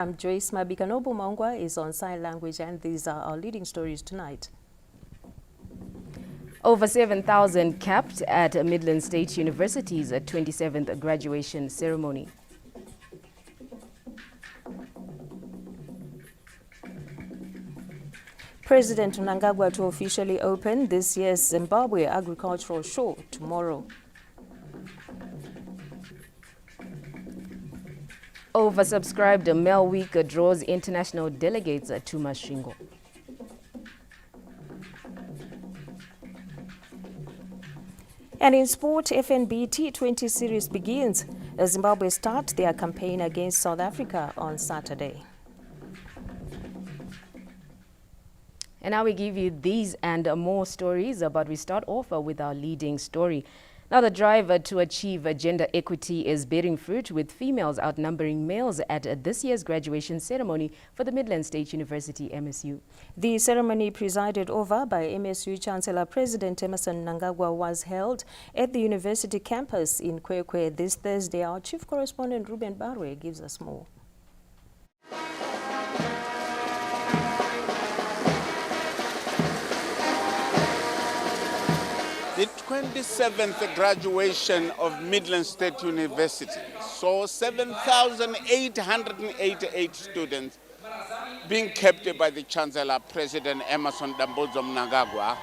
I'm Joyce Mabikanobu Mangwa is on sign language, and these are our leading stories tonight. Over 7,000 capped at Midland State University's 27th graduation ceremony. President Mnangagwa to officially open this year's Zimbabwe Agricultural Show tomorrow. Oversubscribed Mel Week draws international delegates to Masvingo. And in sport, FNB T20 series begins as Zimbabwe start their campaign against South Africa on Saturday. And now we give you these and more stories, but we start off with our leading story. Now, the drive to achieve gender equity is bearing fruit, with females outnumbering males at this year's graduation ceremony for the Midland State University MSU. The ceremony, presided over by MSU Chancellor President Emmerson Mnangagwa, was held at the university campus in Kwekwe this Thursday. Our chief correspondent Ruben Barwe gives us more. The 27th graduation of Midland State University saw 7,888 students being kept by the Chancellor President Emmerson Dambudzo Mnangagwa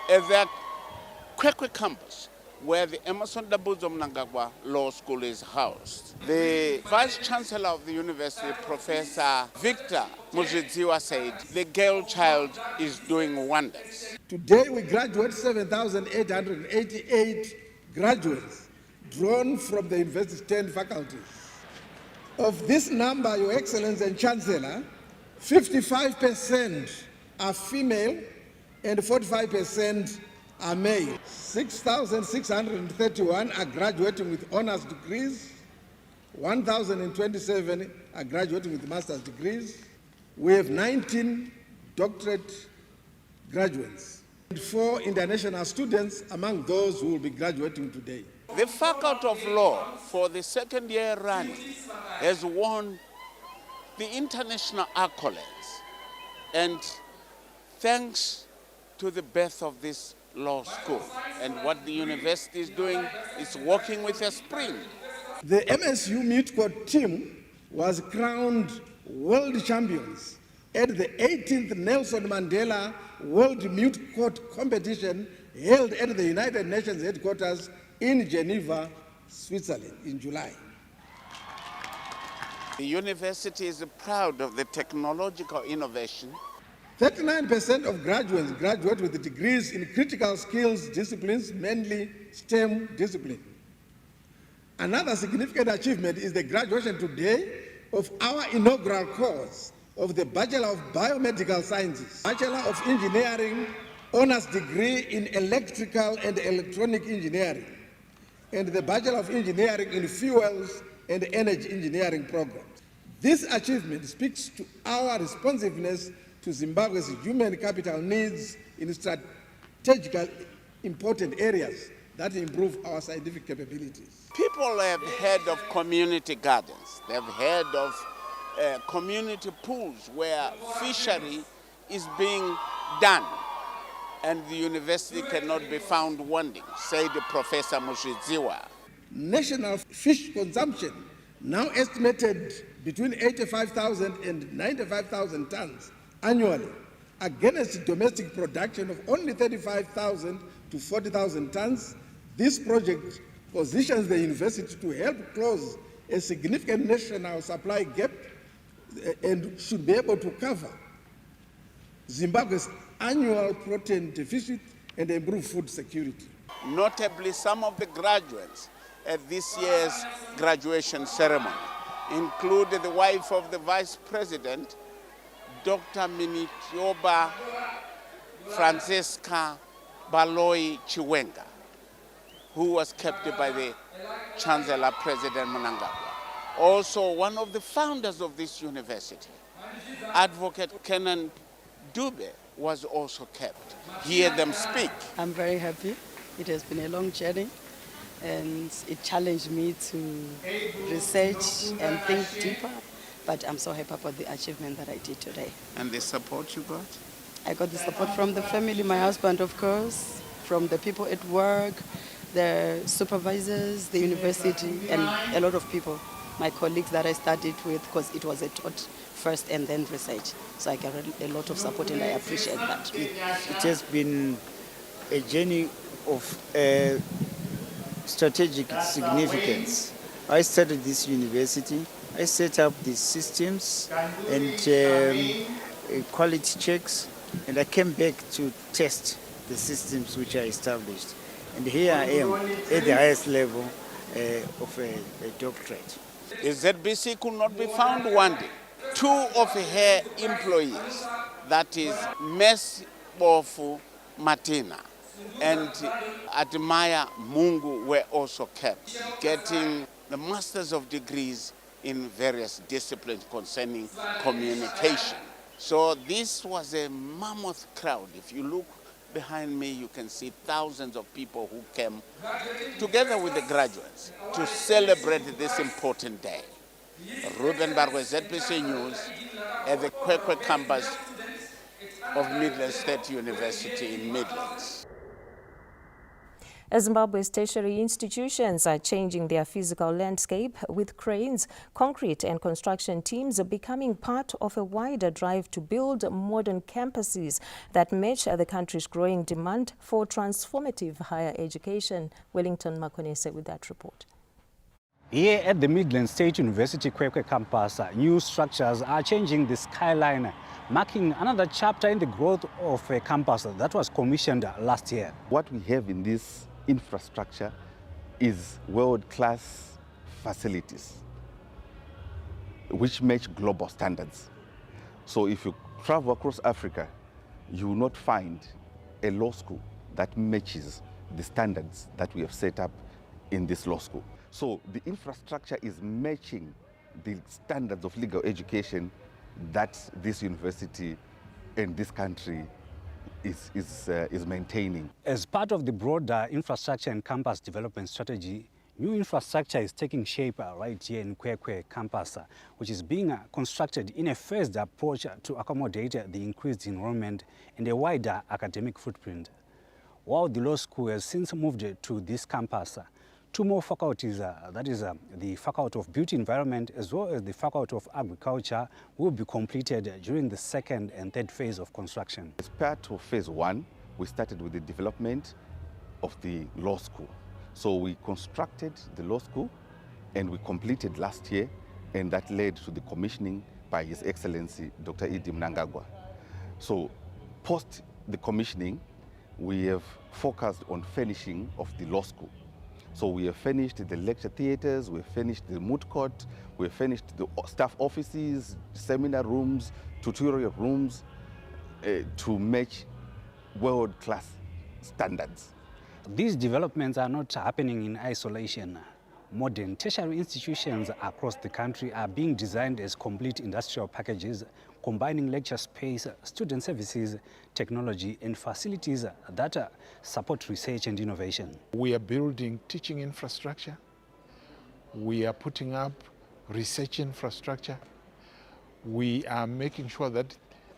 at their Kwekwe campus, where the Emmerson Dambudzo Mnangagwa Law School is housed. The Vice Chancellor of the university, Professor Victor Muzvidziwa, said the girl child is doing wonders. Today we graduate 7,888 graduates drawn from the university's 10 faculties. Of this number, Your Excellency and Chancellor, 55% are female and 45% are male. 6,631 are graduating with honors degrees. 1,027 are graduating with master's degrees. We have 19 doctorate graduates and 4 international students among those who will be graduating today. The Faculty of Law, for the second year running, has won the international accolades. And thanks to the birth of this law school and what the university is doing is working with a spring. The MSU Mute Court team was crowned world champions at the 18th Nelson Mandela World Mute Court competition held at the United Nations headquarters in Geneva, Switzerland in July. The university is proud of the technological innovation. 39% of graduates graduate with degrees in critical skills disciplines, mainly STEM discipline. Another significant achievement is the graduation today of our inaugural course of the Bachelor of Biomedical Sciences, Bachelor of Engineering, honors degree in Electrical and Electronic Engineering, and the Bachelor of Engineering in Fuels and Energy Engineering programs. This achievement speaks to our responsiveness to Zimbabwe's human capital needs in strategically important areas that improve our scientific capabilities. People have heard of community gardens. They've heard of community pools where fishery is being done, and the university cannot be found wanting, said Professor Muzvidziwa. National fish consumption, now estimated between 85,000 and 95,000 tons annually, against domestic production of only 35,000 to 40,000 tons. This project positions the university to help close a significant national supply gap and should be able to cover Zimbabwe's annual protein deficit and improve food security. Notably, some of the graduates at this year's graduation ceremony included the wife of the Vice President, Dr. Minityoba Francesca Baloyi Chiwenga, who was kept by the Chancellor President Mnangagwa. Also, one of the founders of this university, Advocate Kenan Dube, was also kept. Hear them speak. I'm very happy. It has been a long journey. and it challenged me to research and think deeper but I'm so happy about the achievement that I did today. And the support you got? I got the support from the family, my husband, of course, from the people at work, the supervisors, the university, and a lot of people, my colleagues that I studied with, because it was a taught first and then research. So I got a lot of support, and I appreciate that. It has been a journey of strategic significance. I started this university, I set up the systems and quality checks, and I came back to test the systems which are established. And here I am at the highest level of a doctorate. The ZBC could not be found one day. Two of her employees, that is Ms. Bofu Martina and Admire Mungu, were also kept, getting the Masters of Degrees in various disciplines concerning communication. So this was a mammoth crowd. If you look behind me, you can see thousands of people who came together with the graduates to celebrate this important day. Ruben Barwe, ZBC News, at the Kwekwe campus of Midlands State University in Midlands. Zimbabwe's tertiary institutions are changing their physical landscape, with cranes, concrete and construction teams becoming part of a wider drive to build modern campuses that match the country's growing demand for transformative higher education. Wellington Makonese with that report. Here at the Midlands State University Kwekwe campus, new structures are changing the skyline, marking another chapter in the growth of a campus that was commissioned last year. What we have in this infrastructure is world-class facilities which match global standards. So if you travel across Africa, you will not find a law school that matches the standards that we have set up in this law school. So the infrastructure is matching the standards of legal education that this university and this country is maintaining. As part of the broader infrastructure and campus development strategy, new infrastructure is taking shape right here in Kwekwe campus, which is being constructed in a phased approach to accommodate the increased enrollment and a wider academic footprint. While the law school has since moved to this campus, two more faculties, that is the Faculty of Beauty Environment as well as the Faculty of Agriculture, will be completed during the second and third phase of construction. As part of phase one, we started with the development of the law school. So we constructed the law school and we completed last year, and that led to the commissioning by His Excellency Dr. Idi Mnangagwa. So post the commissioning, we have focused on finishing of the law school. So we have finished the lecture theaters, we have finished the moot court, we have finished the staff offices, seminar rooms, tutorial rooms to match world-class standards. These developments are not happening in isolation. Modern tertiary institutions across the country are being designed as complete industrial packages, combining lecture space, student services, technology, and facilities that support research and innovation. We are building teaching infrastructure. We are putting up research infrastructure. We are making sure that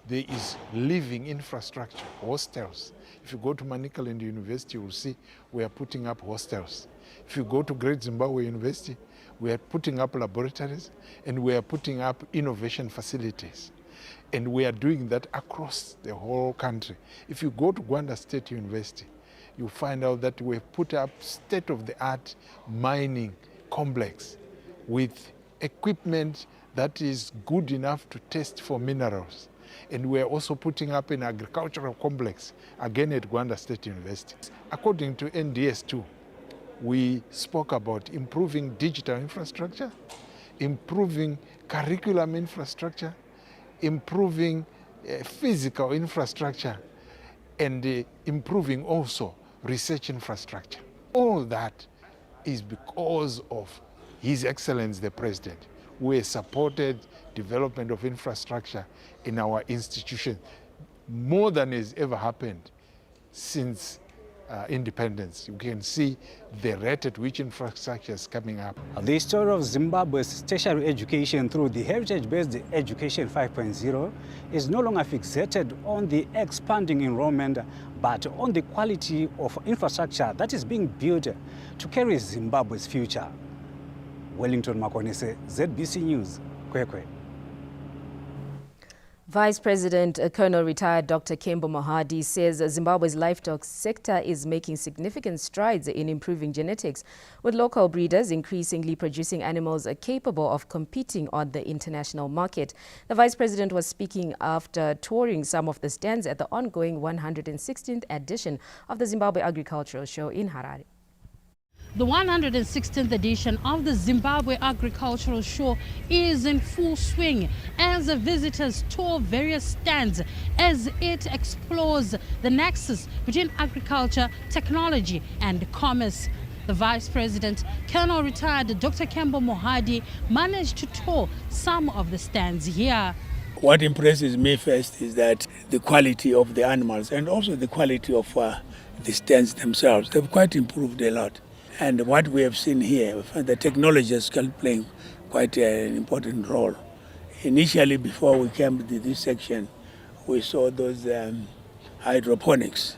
there is living infrastructure, hostels. If you go to Manicaland University, you will see we are putting up hostels. If you go to Great Zimbabwe University, we are putting up laboratories and we are putting up innovation facilities. And we are doing that across the whole country. If you go to Gwanda State University, you find out that we have put up state-of-the-art mining complex with equipment that is good enough to test for minerals. And we are also putting up an agricultural complex, again at Gwanda State University. According to NDS2, we spoke about improving digital infrastructure, improving curriculum infrastructure, improving physical infrastructure, and improving also research infrastructure. All that is because of His Excellency the President, who has supported development of infrastructure in our institution more than has ever happened since independence. You can see the rate at which infrastructure is coming up. The story of Zimbabwe's tertiary education through the Heritage-Based Education 5.0 is no longer fixated on the expanding enrollment, but on the quality of infrastructure that is being built to carry Zimbabwe's future. Wellington Makonese, ZBC News, Kwekwe. Vice President Colonel retired Dr. Kembo Mohadi says Zimbabwe's livestock sector is making significant strides in improving genetics, with local breeders increasingly producing animals capable of competing on the international market. The Vice President was speaking after touring some of the stands at the ongoing 116th edition of the Zimbabwe Agricultural Show in Harare. The 116th edition of the Zimbabwe Agricultural Show is in full swing as the visitors tour various stands as it explores the nexus between agriculture, technology and commerce. The Vice President, Colonel retired Dr. Kembo Mohadi, managed to tour some of the stands here. What impresses me first is that the quality of the animals and also the quality of the stands themselves, they've quite improved a lot. And what we have seen here, the technology is playing quite an important role. Initially, before we came to this section, we saw those hydroponics.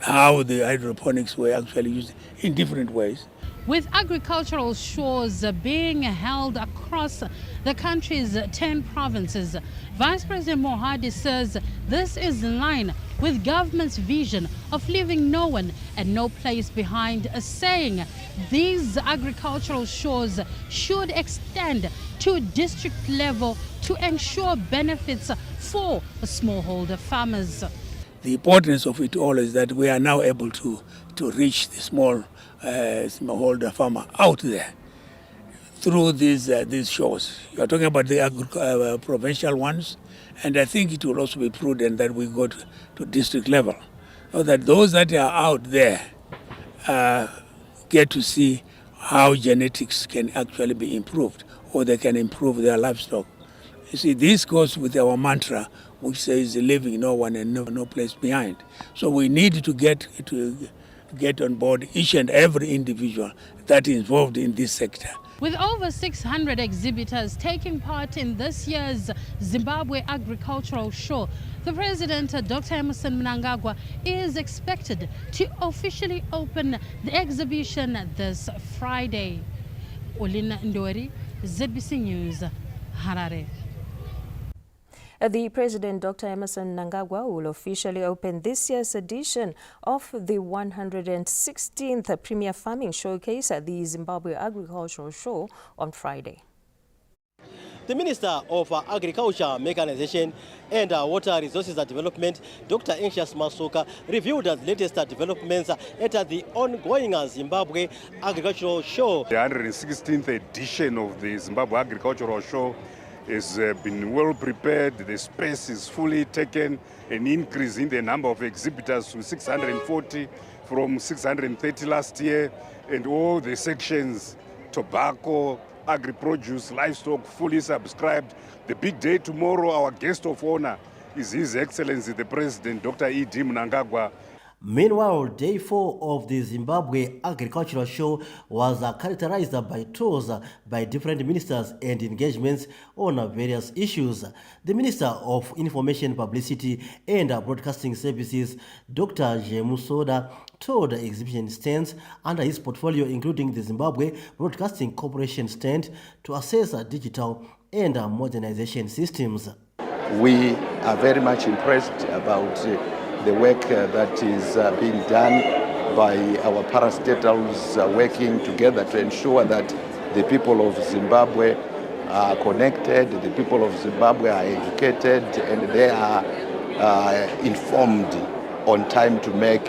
How the hydroponics were actually used in different ways. With agricultural shows being held across the country's 10 provinces, Vice President Mohadi says this is in line with government's vision of leaving no one and no place behind, saying these agricultural shows should extend to district level to ensure benefits for smallholder farmers. The importance of it all is that we are now able to reach the smallholder farmer out there through these shows. You are talking about the provincial ones, and I think it will also be prudent that we go to district level, so that those that are out there get to see how genetics can actually be improved, or they can improve their livestock. You see, this goes with our mantra, which says leaving no one and no place behind. So we need to get on board each and every individual that is involved in this sector. With over 600 exhibitors taking part in this year's Zimbabwe Agricultural Show, the President, Dr. Emmerson Mnangagwa, is expected to officially open the exhibition this Friday. Olina Ndori, ZBC News, Harare. The President, Dr. Emmerson Mnangagwa, will officially open this year's edition of the 116th Premier Farming Showcase at the Zimbabwe Agricultural Show on Friday. The Minister of Agriculture, Mechanization and Water Resources and Development, Dr. Anxious Masuka, reviewed the latest developments at the ongoing Zimbabwe Agricultural Show. The 116th edition of the Zimbabwe Agricultural Show has been well prepared. The space is fully taken, an increase in the number of exhibitors to 640 from 630 last year, and all the sections, tobacco, agri-produce, livestock, fully subscribed. The big day tomorrow, our guest of honor is His Excellency the President, Dr. E.D. Mnangagwa. Meanwhile, day 4 of the Zimbabwe Agricultural Show was characterized by tours by different ministers and engagements on various issues. The Minister of Information, Publicity and Broadcasting Services, Dr. Jemu Soda, toured exhibition stands under his portfolio, including the Zimbabwe Broadcasting Corporation stand, to assess digital and modernization systems. We are very much impressed about the work that is being done by our parastatals working together to ensure that the people of Zimbabwe are connected, the people of Zimbabwe are educated, and they are informed on time to make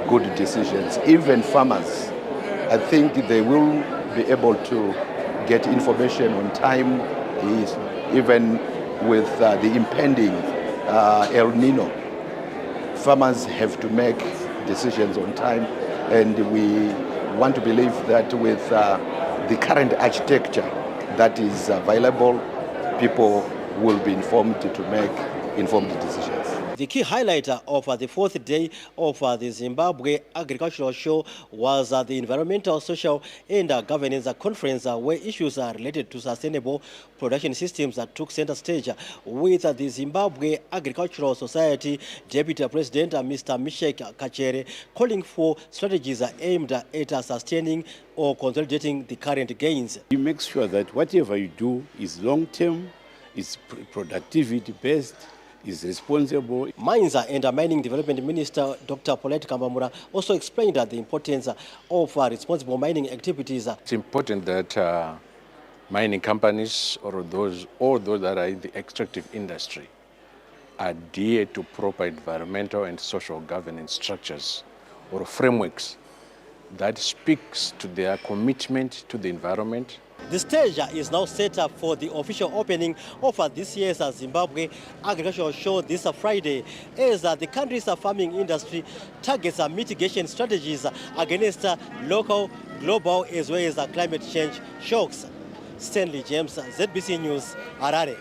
good decisions. Even farmers, I think they will be able to get information on time, even with the impending El Nino. Farmers have to make decisions on time, and we want to believe that with the current architecture that is available, people will be informed to make informed decisions. The key highlight of the fourth day of the Zimbabwe Agricultural Show was the Environmental, Social and Governance Conference, where issues related to sustainable production systems took center stage, with the Zimbabwe Agricultural Society Deputy President Mr. Mishek Kachere calling for strategies aimed at sustaining or consolidating the current gains. You make sure that whatever you do is long-term, is productivity-based, is responsible. Mines and Mining Development Minister Dr. Paulette Kambamura also explained the importance of responsible mining activities. It's important that mining companies or all those that are in the extractive industry adhere to proper environmental and social governance structures or frameworks that speaks to their commitment to the environment. The stage is now set up for the official opening of this year's Zimbabwe Agricultural Show this Friday, as the country's farming industry targets mitigation strategies against local, global, as well as climate change shocks. Stanley James, ZBC News, Harare.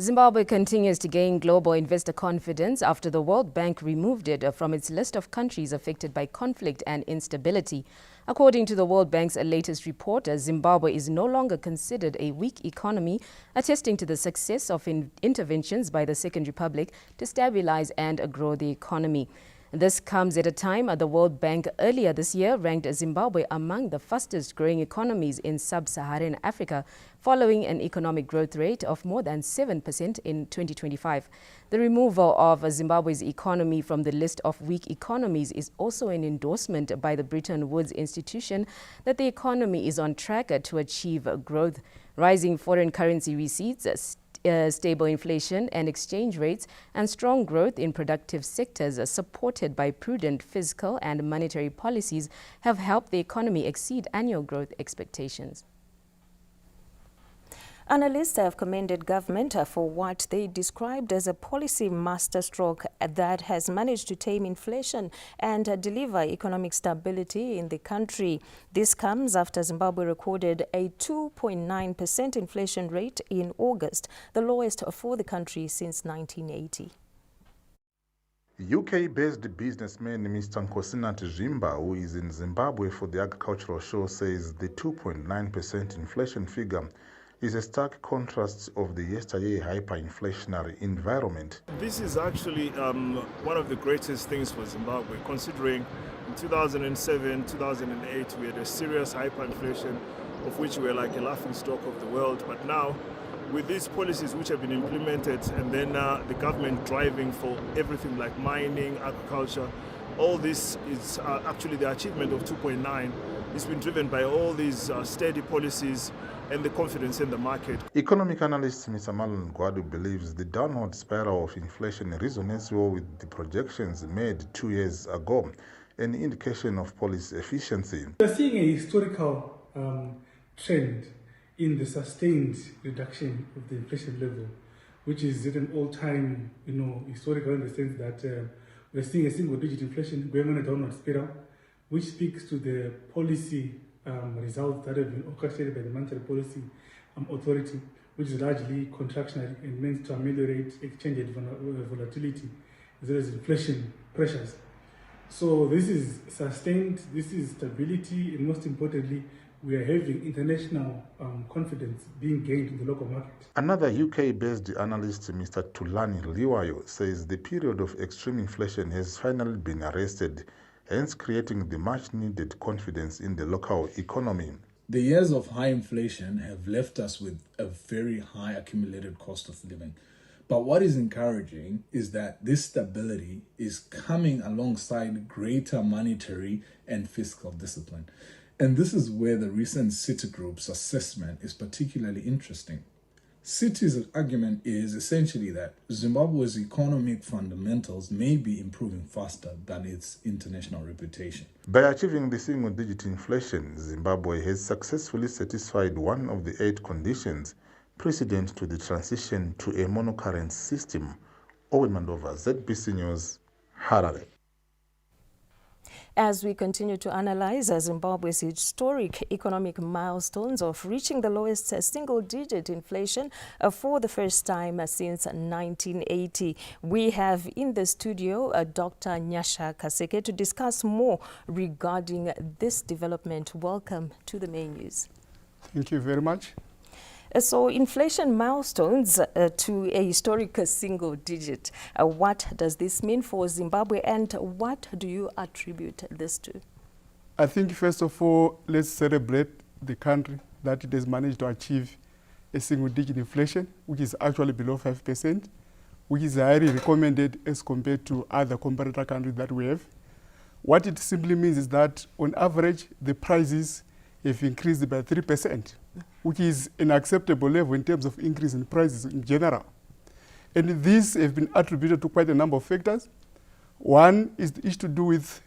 Zimbabwe continues to gain global investor confidence after the World Bank removed it from its list of countries affected by conflict and instability. According to the World Bank's latest report, Zimbabwe is no longer considered a weak economy, attesting to the success of interventions by the Second Republic to stabilize and grow the economy. This comes at a time the World Bank earlier this year ranked Zimbabwe among the fastest growing economies in sub-Saharan Africa, following an economic growth rate of more than 7% in 2025. The removal of Zimbabwe's economy from the list of weak economies is also an endorsement by the Bretton Woods Institution that the economy is on track to achieve growth. Rising foreign currency receipts, stable inflation and exchange rates, and strong growth in productive sectors supported by prudent fiscal and monetary policies have helped the economy exceed annual growth expectations. Analysts have commended government for what they described as a policy masterstroke that has managed to tame inflation and deliver economic stability in the country. This comes after Zimbabwe recorded a 2.9% inflation rate in August, the lowest for the country since 1980. UK-based businessman Mr. Nkosinathi Zvimba, who is in Zimbabwe for the agricultural show, says the 2.9% inflation figure is a stark contrast of the yesteryear hyperinflationary environment. This is actually one of the greatest things for Zimbabwe, considering in 2007, 2008, we had a serious hyperinflation of which we were like a laughingstock of the world. But now, with these policies which have been implemented, and then the government driving for everything like mining, agriculture, all this is actually the achievement of 2.9. It's been driven by all these steady policies and the confidence in the market. Economic analyst Mr. Marlon Gwadu believes the downward spiral of inflation resonates well with the projections made 2 years ago, an indication of policy efficiency. We're seeing a historical trend in the sustained reduction of the inflation level, which is at an all-time, historical in the sense that we're seeing a single-digit inflation going on a downward spiral, which speaks to the policy results that have been orchestrated by the Monetary Policy Authority, which is largely contractionary and meant to ameliorate exchange rate volatility as well as inflation pressures. So this is sustained, this is stability, and most importantly, we are having international confidence being gained in the local market. Another UK-based analyst, Mr. Tulani Liwayo, says the period of extreme inflation has finally been arrested, hence creating the much-needed confidence in the local economy. The years of high inflation have left us with a very high accumulated cost of living. But what is encouraging is that this stability is coming alongside greater monetary and fiscal discipline. And this is where the recent Citigroup's assessment is particularly interesting. Citi's argument is essentially that Zimbabwe's economic fundamentals may be improving faster than its international reputation. By achieving the single-digit inflation, Zimbabwe has successfully satisfied one of the 8 conditions precedent to the transition to a monocurrency system. Owen Mandova, ZBC News, Harare. As we continue to analyze Zimbabwe's historic economic milestones of reaching the lowest single-digit inflation for the first time since 1980, we have in the studio Dr. Nyasha Kaseke to discuss more regarding this development. Welcome to the main news. Thank you very much. So inflation milestones to a historic single digit. What does this mean for Zimbabwe, and what do you attribute this to? I think first of all, let's celebrate the country that it has managed to achieve a single digit inflation, which is actually below 5%, which is highly recommended as compared to other comparator countries that we have. What it simply means is that on average, the prices have increased by 3%, which is an acceptable level in terms of increase in prices in general. And these have been attributed to quite a number of factors. One is to do with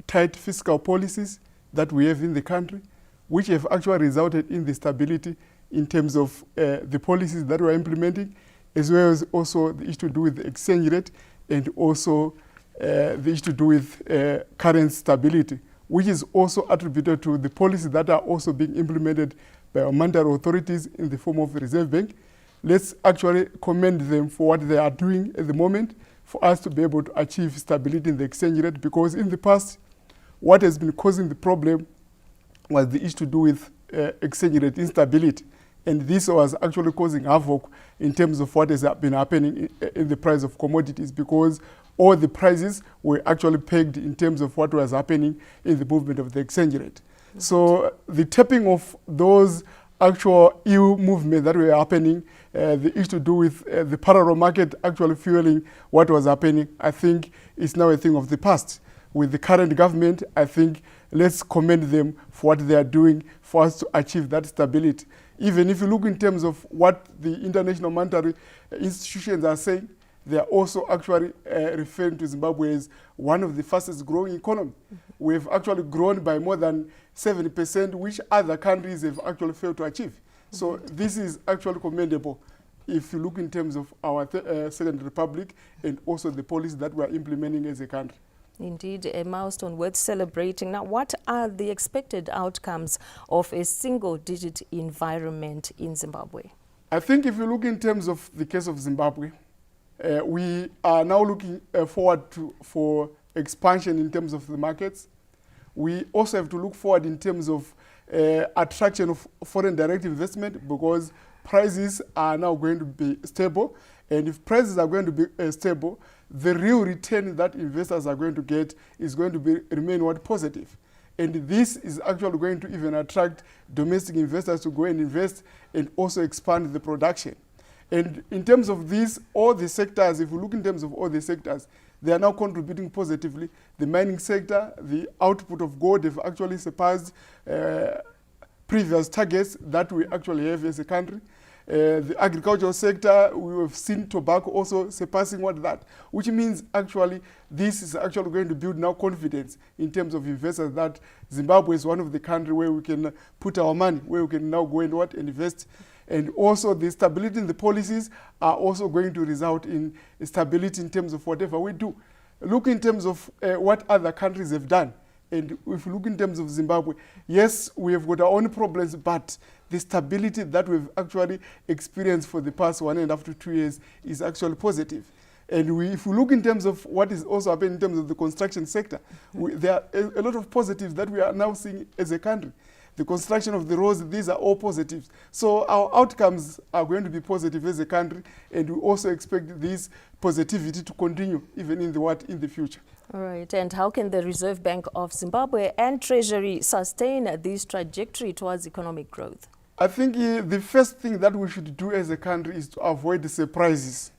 tight fiscal policies that we have in the country, which have actually resulted in the stability in terms of the policies that we're implementing, as well as also the issue to do with the exchange rate and also the issue to do with currency stability, which is also attributed to the policies that are also being implemented by our monetary authorities in the form of the Reserve Bank. Let's actually commend them for what they are doing at the moment for us to be able to achieve stability in the exchange rate, because in the past, what has been causing the problem was the issue to do with exchange rate instability. And this was actually causing havoc in terms of what has been happening in the price of commodities, because all the prices were actually pegged in terms of what was happening in the movement of the exchange rate. So the tapping of those actual EU movements that were happening, the issue to do with the parallel market actually fueling what was happening, I think is now a thing of the past. With the current government, I think let's commend them for what they are doing for us to achieve that stability. Even if you look in terms of what the international monetary institutions are saying, they are also actually referring to Zimbabwe as one of the fastest growing economies. We have actually grown by more than 70%, which other countries have actually failed to achieve. So this is actually commendable if you look in terms of our Second Republic and also the policies that we are implementing as a country. Indeed, a milestone worth celebrating. Now, what are the expected outcomes of a single-digit environment in Zimbabwe? I think if you look in terms of the case of Zimbabwe, we are now looking forward for expansion in terms of the markets. We also have to look forward in terms of attraction of foreign direct investment, because prices are now going to be stable. And if prices are going to be stable, the real return that investors are going to get is going to remain positive. And this is actually going to even attract domestic investors to go and invest and also expand the production. And in terms of this, all the sectors, if we look in terms of all the sectors, they are now contributing positively. The mining sector, the output of gold have actually surpassed previous targets that we actually have as a country. The agricultural sector, we have seen tobacco also surpassing which means actually this is actually going to build now confidence in terms of investors that Zimbabwe is one of the countries where we can put our money, where we can now go and invest. And also the stability in the policies are also going to result in stability in terms of whatever we do. Look in terms of what other countries have done. And if you look in terms of Zimbabwe, yes, we have got our own problems, but the stability that we've actually experienced for the past 1.5 to 2 years is actually positive. And if we look in terms of what is also happening in terms of the construction sector, there are a lot of positives that we are now seeing as a country. The construction of the roads, these are all positives. So our outcomes are going to be positive as a country, and we also expect this positivity to continue even in the future. All right, and how can the Reserve Bank of Zimbabwe and Treasury sustain this trajectory towards economic growth? I think the first thing that we should do as a country is to avoid surprises.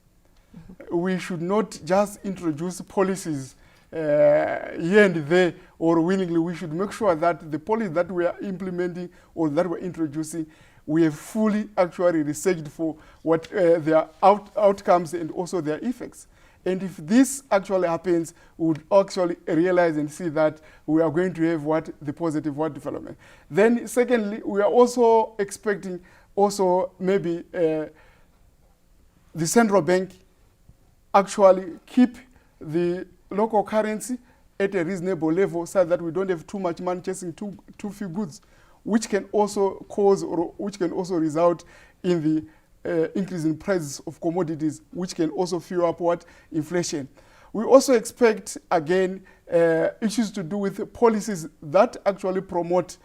We should not just introduce policies here and there or willingly. We should make sure that the policies that we are implementing or that we're introducing, we have fully actually researched for what their outcomes and also their effects. And if this actually happens, we would actually realize and see that we are going to have the positive development. Then secondly, we are also expecting maybe the central bank actually keep the local currency at a reasonable level so that we don't have too much money chasing too few goods, which can also cause or which can also result in the increase in prices of commodities, which can also fuel up what? Inflation. We also expect, again, issues to do with policies that actually promote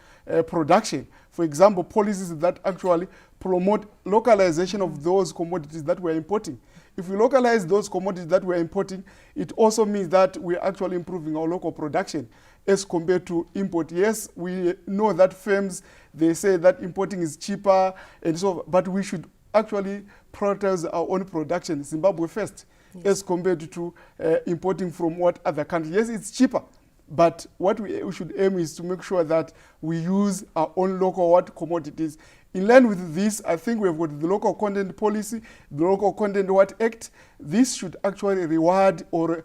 production. For example, policies that actually promote localization of those commodities that we're importing. If we localize those commodities that we're importing, it also means that we're actually improving our local production as compared to import. Yes, we know that firms, they say that importing is cheaper, and so, but we should actually prioritize our own production, Zimbabwe first, as compared to importing from what other countries. Yes, it's cheaper, but what we should aim is to make sure that we use our own local commodities. In line with this, I think we've got the local content policy, the local content act. This should actually reward or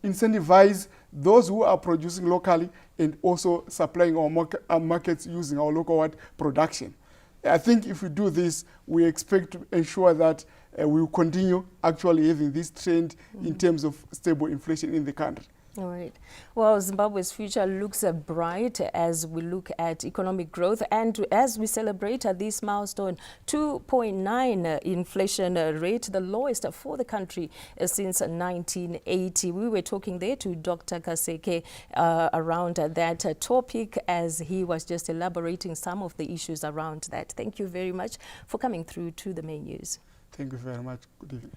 incentivize those who are producing locally and also supplying our markets using our local production. I think if we do this, we expect to ensure that we will continue actually having this trend in terms of stable inflation in the country. All right. Well, Zimbabwe's future looks bright as we look at economic growth and as we celebrate this milestone, 2.9 inflation rate, the lowest for the country since 1980. We were talking there to Dr. Kaseke around that topic as he was just elaborating some of the issues around that. Thank you very much for coming through to the main news. Thank you very much. Good evening.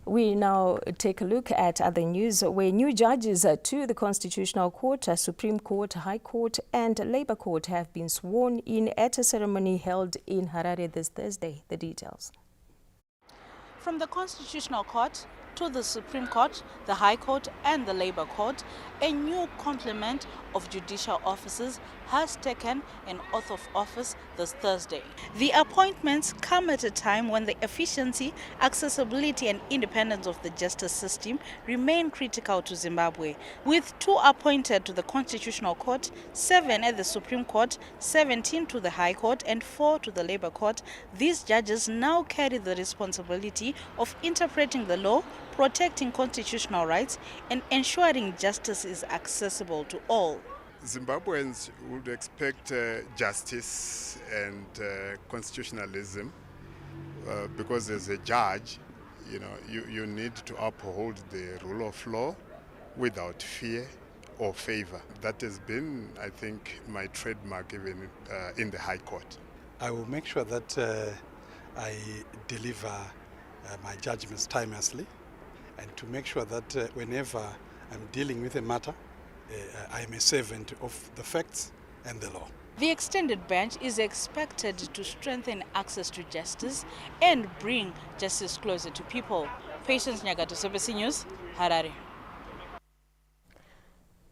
We now take a look at other news where new judges to the Constitutional Court, Supreme Court, High Court and Labour Court have been sworn in at a ceremony held in Harare this Thursday. The details. From the Constitutional Court to the Supreme Court, the High Court and the Labour Court, a new complement of judicial officers has taken an oath of office this Thursday. The appointments come at a time when the efficiency, accessibility and independence of the justice system remain critical to Zimbabwe. With 2 appointed to the Constitutional Court, 7 at the Supreme Court, 17 to the High Court and 4 to the Labour Court, these judges now carry the responsibility of interpreting the law, protecting constitutional rights and ensuring justice is accessible to all. Zimbabweans would expect justice and constitutionalism because as a judge, you need to uphold the rule of law without fear or favor. That has been, I think, my trademark even in the High Court. I will make sure that I deliver my judgments timelessly and to make sure that whenever I'm dealing with a matter, I am a servant of the facts and the law. The extended bench is expected to strengthen access to justice and bring justice closer to people. Patience Nyagato, SABC News, Harare.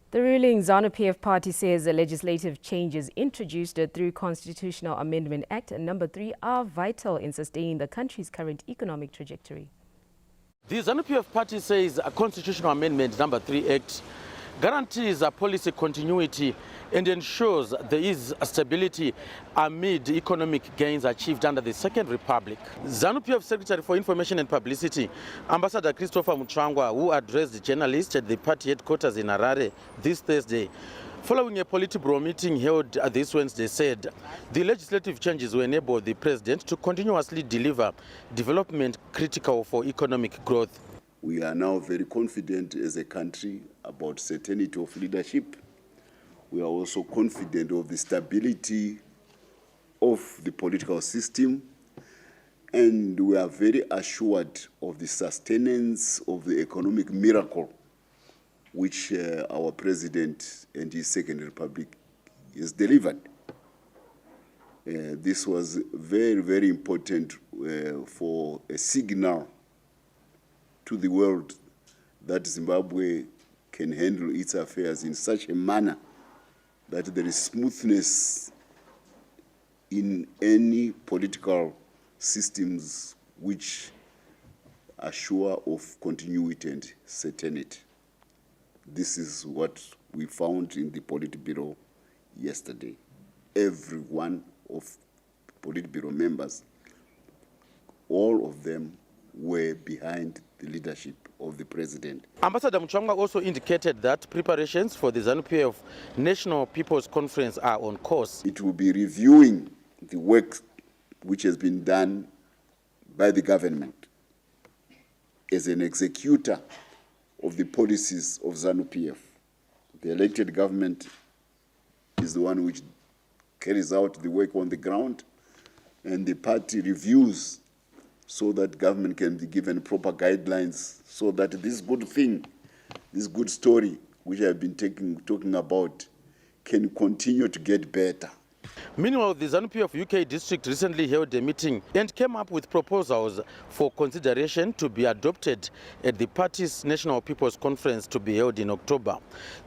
The ruling ZANU-PF party says the legislative changes introduced through Constitutional Amendment Act number 3 are vital in sustaining the country's current economic trajectory. The ZANU-PF party says a Constitutional Amendment number 3 Act guarantees a policy continuity and ensures there is stability amid economic gains achieved under the Second Republic. ZANU-PF Secretary for Information and Publicity, Ambassador Christopher Mutsvangwa, who addressed journalists at the party headquarters in Harare this Thursday, following a Politburo meeting held this Wednesday, said the legislative changes will enable the president to continuously deliver development critical for economic growth. We are now very confident as a country about certainty of leadership. We are also confident of the stability of the political system, and we are very assured of the sustenance of the economic miracle which our president and his Second Republic has delivered. This was very, very important for a signal to the world that Zimbabwe can handle its affairs in such a manner that there is smoothness in any political systems which are sure of continuity and certainty. This is what we found in the Politburo yesterday. Every one of Politburo members, all of them were behind the leadership of the president. Ambassador Muchwangwa also indicated that preparations for the ZANU-PF National People's Conference are on course. It will be reviewing the work which has been done by the government as an executor of the policies of ZANU-PF. The elected government is the one which carries out the work on the ground, and the party reviews so that government can be given proper guidelines so that this good thing, this good story, which I have been talking about, can continue to get better. Meanwhile, the ZANU-PF UK district recently held a meeting and came up with proposals for consideration to be adopted at the party's National People's Conference to be held in October.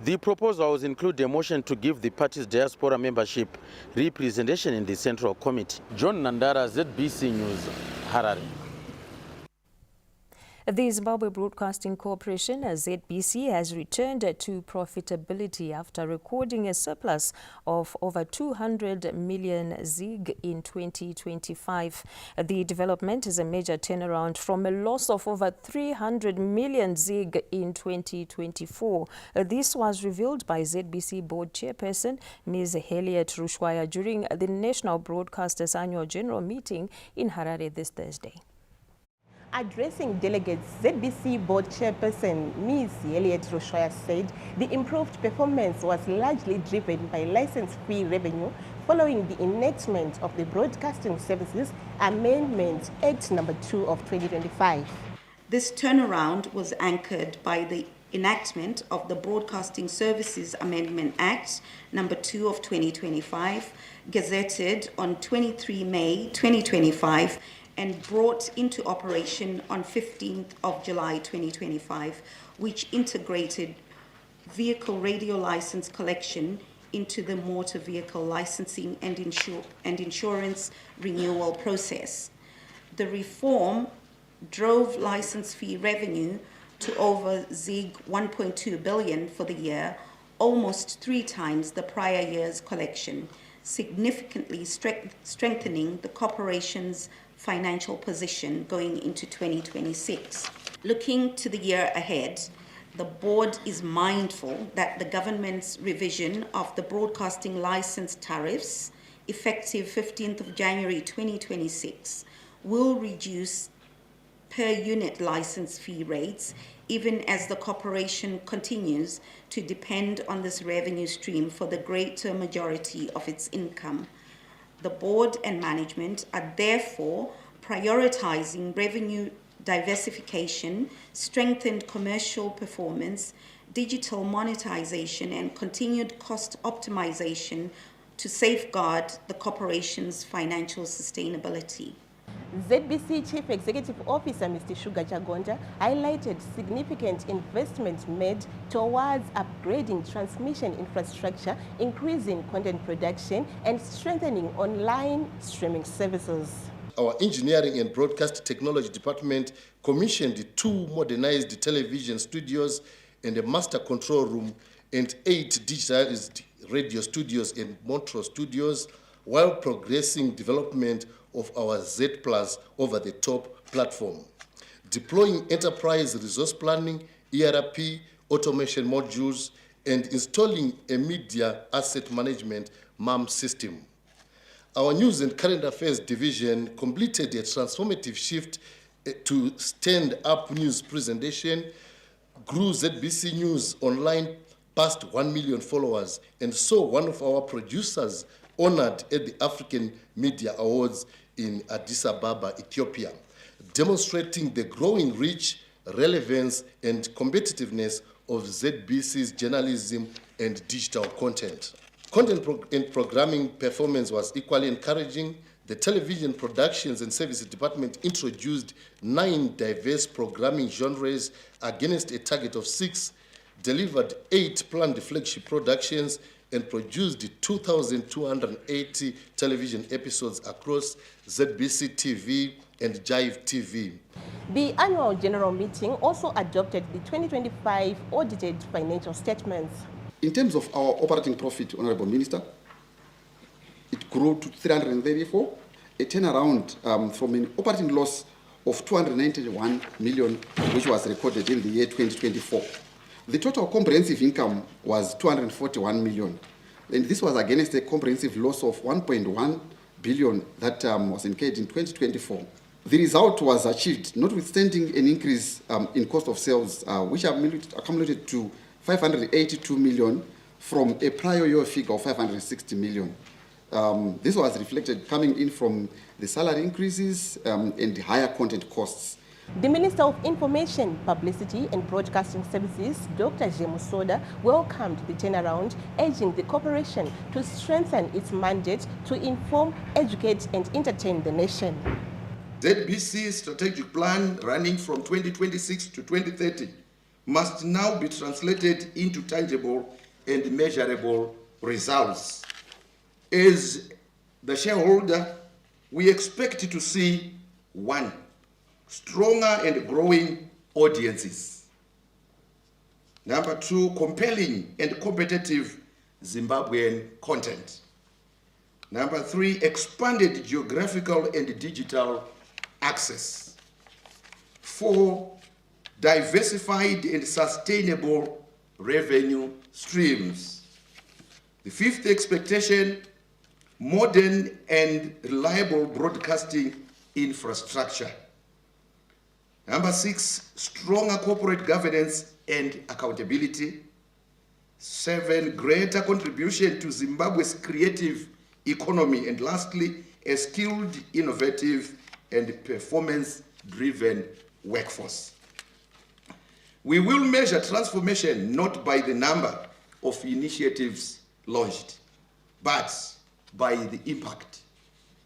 The proposals include a motion to give the party's diaspora membership representation in the Central Committee. John Nandara, ZBC News, Harare. The Zimbabwe Broadcasting Corporation, ZBC, has returned to profitability after recording a surplus of over 200 million ZiG in 2025. The development is a major turnaround from a loss of over 300 million ZiG in 2024. This was revealed by ZBC board chairperson Ms. Harriet Rushwaya during the National Broadcasters Annual General Meeting in Harare this Thursday. Addressing delegates, ZBC board chairperson Ms. Harriet Rushwaya said the improved performance was largely driven by license fee revenue following the enactment of the Broadcasting Services Amendment Act No. 2 of 2025. This turnaround was anchored by the enactment of the Broadcasting Services Amendment Act No. 2 of 2025, gazetted on 23 May 2025, and brought into operation on 15th of July 2025, which integrated vehicle radio license collection into the motor vehicle licensing and insurance renewal process. The reform drove license fee revenue to over ZiG 1.2 billion for the year, almost 3 times the prior year's collection, significantly strengthening the corporation's financial position going into 2026. Looking to the year ahead, the board is mindful that the government's revision of the broadcasting license tariffs, effective 15th of January 2026, will reduce per unit license fee rates, even as the corporation continues to depend on this revenue stream for the greater majority of its income. The board and management are therefore prioritizing revenue diversification, strengthened commercial performance, digital monetization, and continued cost optimization to safeguard the corporation's financial sustainability. ZBC Chief Executive Officer Mr. Sugar Chagonja highlighted significant investment made towards upgrading transmission infrastructure, increasing content production, and strengthening online streaming services. Our Engineering and Broadcast Technology Department commissioned 2 modernized television studios and a master control room and 8 digitalized radio studios and Montrose studios, while progressing development of our Z Plus over-the-top platform, deploying enterprise resource planning, ERP, automation modules, and installing a media asset management MAM system. Our News and Current Affairs division completed a transformative shift to stand-up news presentation, grew ZBC News online past 1 million followers, and saw one of our producers honored at the African Media Awards in Addis Ababa, Ethiopia, demonstrating the growing reach, relevance, and competitiveness of ZBC's journalism and digital content. Content and programming performance was equally encouraging. The Television Productions and Services Department introduced 9 diverse programming genres against a target of 6, delivered 8 planned flagship productions, and produced 2,280 television episodes across ZBC TV and Jive TV. The annual general meeting also adopted the 2025 audited financial statements. In terms of our operating profit, Honorable Minister, it grew to 334, a turnaround from an operating loss of 291 million, which was recorded in the year 2024. The total comprehensive income was 241 million. And this was against a comprehensive loss of 1.1 billion that was incurred in 2024. The result was achieved notwithstanding an increase in cost of sales, which accumulated to 582 million from a prior year figure of 560 million. This was reflected coming in from the salary increases and the higher content costs. The Minister of Information, Publicity and Broadcasting Services, Dr. James Soda, welcomed the turnaround, urging the corporation to strengthen its mandate to inform, educate and entertain the nation. ZBC's strategic plan running from 2026 to 2030 must now be translated into tangible and measurable results. As the shareholder, we expect to see 1. Stronger and growing audiences. 2, compelling and competitive Zimbabwean content. 3, expanded geographical and digital access. 4, diversified and sustainable revenue streams. The 5th expectation, modern and reliable broadcasting infrastructure. 6, stronger corporate governance and accountability. 7, greater contribution to Zimbabwe's creative economy. And lastly, a skilled, innovative and performance-driven workforce. We will measure transformation not by the number of initiatives launched, but by the impact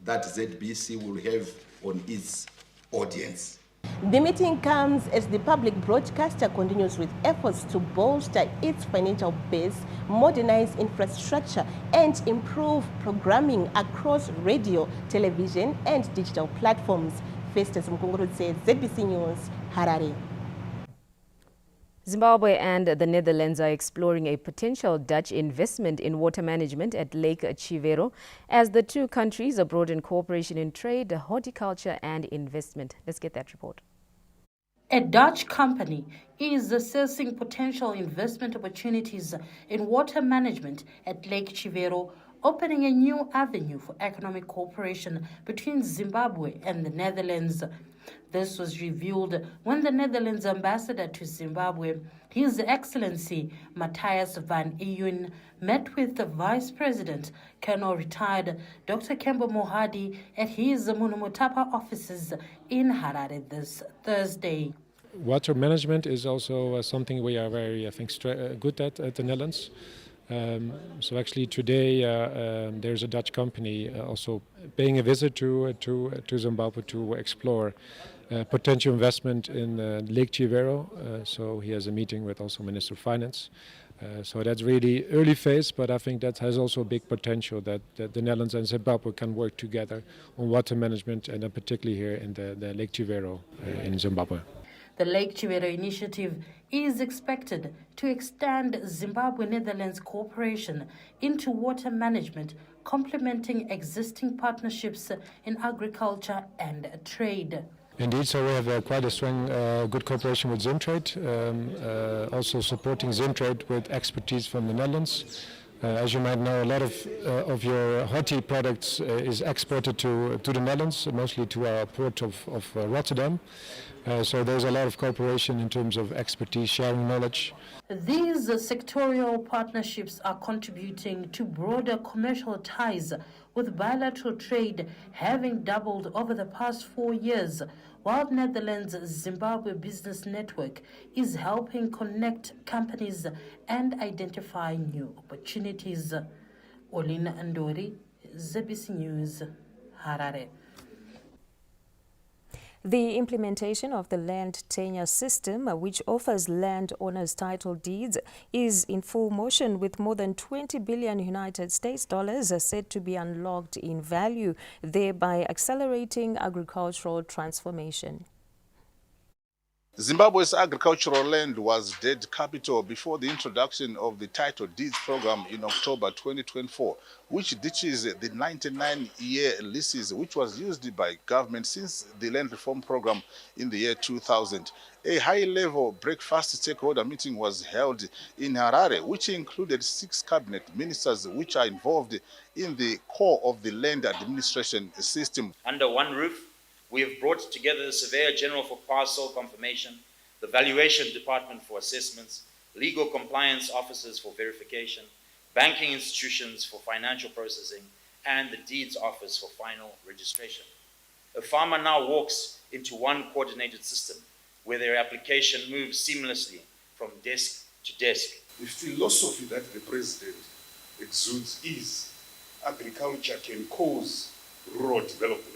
that ZBC will have on its audience. The meeting comes as the public broadcaster continues with efforts to bolster its financial base, modernize infrastructure, and improve programming across radio, television, and digital platforms. Festus Mkungurutse, ZBC News, Harare. Zimbabwe and the Netherlands are exploring a potential Dutch investment in water management at Lake Chivero as the two countries broaden cooperation in trade, horticulture and investment. Let's get that report. A Dutch company is assessing potential investment opportunities in water management at Lake Chivero, opening a new avenue for economic cooperation between Zimbabwe and the Netherlands. This was revealed when the Netherlands ambassador to Zimbabwe, His Excellency Matthias van Eeuwen, met with the Vice President, Colonel Retired Dr. Kembo Mohadi at his Munumutapa offices in Harare this Thursday. Water management is also something we are very, I think, good at the Netherlands. So actually today there's a Dutch company also paying a visit to Zimbabwe to explore potential investment in Lake Chivero. So he has a meeting with also Minister of Finance. So that's really early phase, but I think that has also a big potential that the Netherlands and Zimbabwe can work together on water management, and particularly here in the Lake Chivero in Zimbabwe. The Lake Chivero initiative is expected to extend Zimbabwe-Netherlands cooperation into water management, complementing existing partnerships in agriculture and trade. Indeed, so we have quite a strong, good cooperation with Zimtrade, also supporting Zimtrade with expertise from the Netherlands. As you might know, a lot of your horti products is exported to the Netherlands, mostly to our port of Rotterdam. So there's a lot of cooperation in terms of expertise, sharing knowledge. These sectorial partnerships are contributing to broader commercial ties, with bilateral trade having doubled over the past 4 years, while Netherlands Zimbabwe Business Network is helping connect companies and identify new opportunities. Olina Andori, ZBC News, Harare. The implementation of the land tenure system, which offers landowners title deeds, is in full motion, with more than 20 billion United States dollars said to be unlocked in value, thereby accelerating agricultural transformation. Zimbabwe's agricultural land was dead capital before the introduction of the Title Deeds program in October 2024, which ditches the 99-year leases which was used by government since the land reform program in the year 2000. A high-level breakfast stakeholder meeting was held in Harare, which included 6 cabinet ministers which are involved in the core of the land administration system. Under one roof, we have brought together the Surveyor General for Parcel Confirmation, the Valuation Department for Assessments, Legal Compliance Officers for Verification, Banking Institutions for Financial Processing, and the Deeds Office for Final Registration. A farmer now walks into one coordinated system where their application moves seamlessly from desk to desk. The philosophy that the president exudes is agriculture can cause rural development.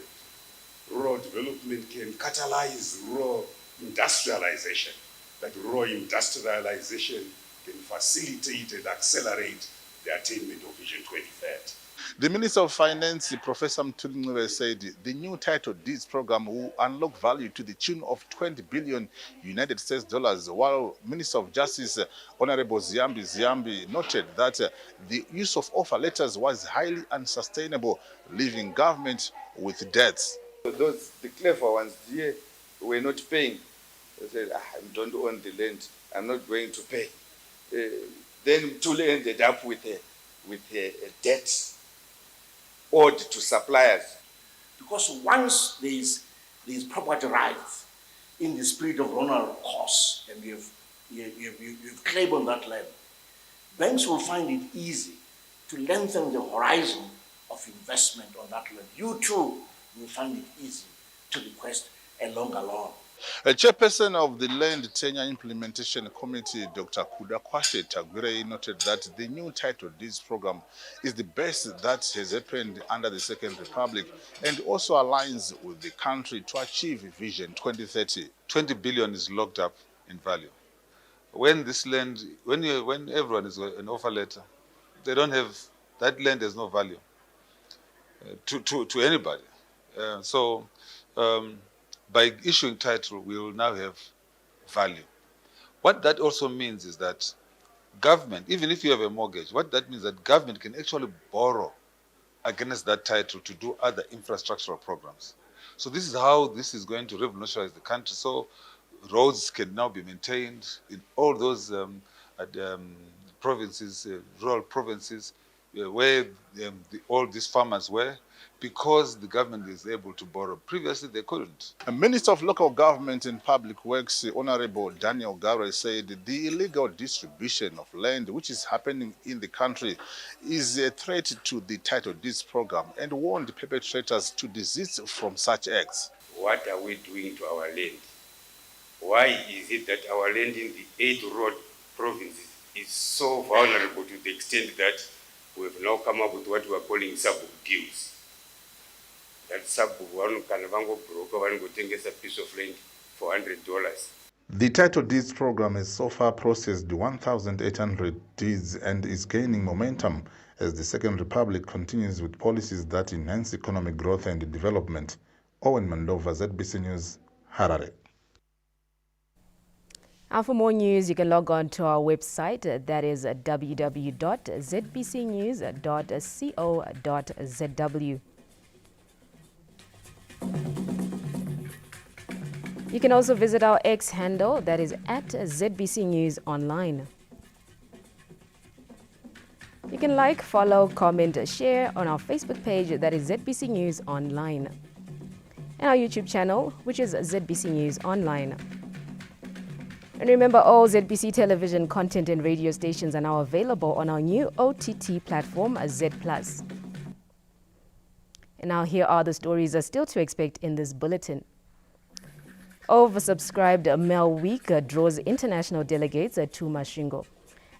Rural development can catalyze rural industrialization. That rural industrialization can facilitate and accelerate the attainment of Vision 2030. The Minister of Finance, Professor Mthuli, said the new Title Deeds program will unlock value to the tune of 20 billion United States dollars, while Minister of Justice, Honorable Ziambi, noted that the use of offer letters was highly unsustainable, leaving government with debts. The clever ones here were not paying. They said, I don't own the land, I'm not going to pay. Then Mthuli ended up with a debt owed to suppliers. Because once there is property rights in the spirit of rural costs, and you've claimed on that land, banks will find it easy to lengthen the horizon of investment on that land. You too will find it easy to request a longer loan. A chairperson of the Land Tenure Implementation Committee, Dr. Kudakwashe Tagwire, noted that the new Title Deeds program is the best that has happened under the Second Republic and also aligns with the country to achieve Vision 2030. 20 billion is locked up in value. When this land, when everyone is an offer letter, they don't have, that land has no value to anybody. By issuing title, we will now have value. What that also means is that government, even if you have a mortgage, what that means is that government can actually borrow against that title to do other infrastructural programs. So this is how this is going to revolutionize the country. So roads can now be maintained in all those provinces, rural provinces, where all these farmers were, because the government is able to borrow. Previously, they couldn't. A Minister of Local Government and Public Works, Honorable Daniel Gaure, said the illegal distribution of land which is happening in the country is a threat to the Title Deeds program and warned perpetrators to desist from such acts. What are we doing to our land? Why is it that our land in the 8 rural provinces is so vulnerable to the extent that we have now come up with what we are calling sub-book deals? That sub-book, one can broker, one go take a piece of land for $100. The Title Deeds program has so far processed 1,800 deeds and is gaining momentum as the Second Republic continues with policies that enhance economic growth and development. Owen Mandova, ZBC News, Harare. And for more news, you can log on to our website, that is www.zbcnews.co.zw. You can also visit our X handle, that is at ZBC News Online. You can like, follow, comment, share on our Facebook page, that is ZBC News Online, and our YouTube channel, which is ZBC News Online. And remember, all ZBC television content and radio stations are now available on our new OTT platform, Z+. And now here are the stories still to expect in this bulletin. Oversubscribed Mel Week draws international delegates to Masvingo.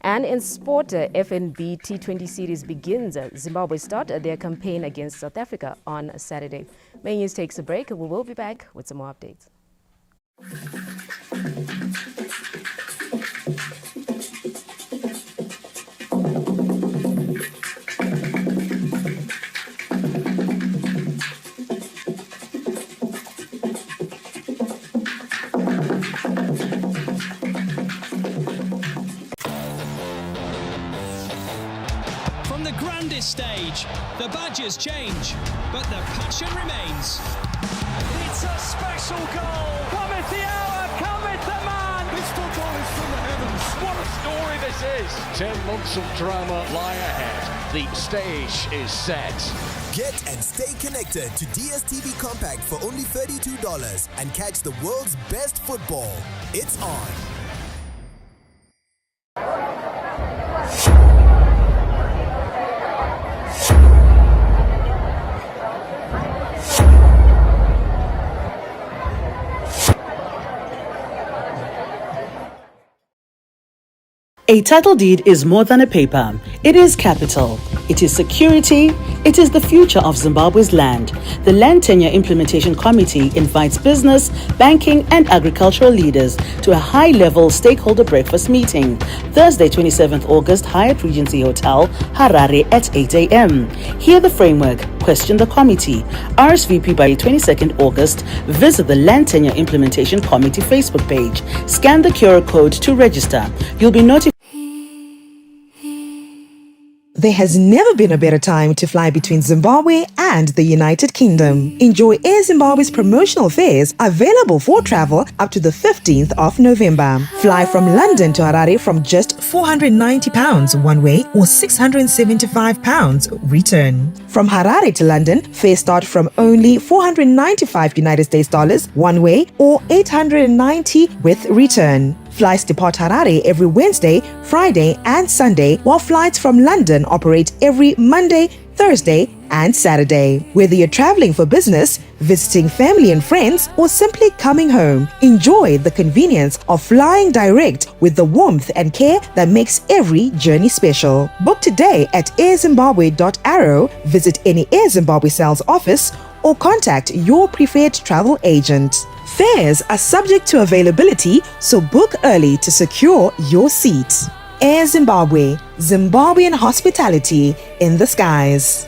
And in sport, FNB T20 series begins. Zimbabwe start their campaign against South Africa on Saturday. Main News takes a break. We will be back with some more updates. this stage. The badges change, but the passion remains. It's a special goal. Cometh the hour, cometh the man. This football is from the heavens. What a story this is. 10 months of drama lie ahead. The stage is set. Get and stay connected to DSTV Compact for only $32 and catch the world's best football. It's on. A title deed is more than a paper. It is capital. It is security. It is the future of Zimbabwe's land. The Land Tenure Implementation Committee invites business, banking, and agricultural leaders to a high-level stakeholder breakfast meeting. Thursday, 27th August, Hyatt Regency Hotel, Harare at 8 a.m. Hear the framework. Question the committee. RSVP by 22nd August. Visit the Land Tenure Implementation Committee Facebook page. Scan the QR code to register. You'll be notified. There has never been a better time to fly between Zimbabwe and the United Kingdom. Enjoy Air Zimbabwe's promotional fares available for travel up to the 15th of November. Fly from London to Harare from just £490 one way or £675 return. From Harare to London, fares start from only $495 United States dollars one way or $890 with return. Flights depart Harare every Wednesday, Friday, and Sunday, while flights from London operate every Monday, Thursday, and Saturday. Whether you're traveling for business, visiting family and friends, or simply coming home, enjoy the convenience of flying direct with the warmth and care that makes every journey special. Book today at airzimbabwe.aro, visit any Air Zimbabwe sales office, or contact your preferred travel agent. Fares are subject to availability, so book early to secure your seat. Air Zimbabwe, Zimbabwean hospitality in the skies.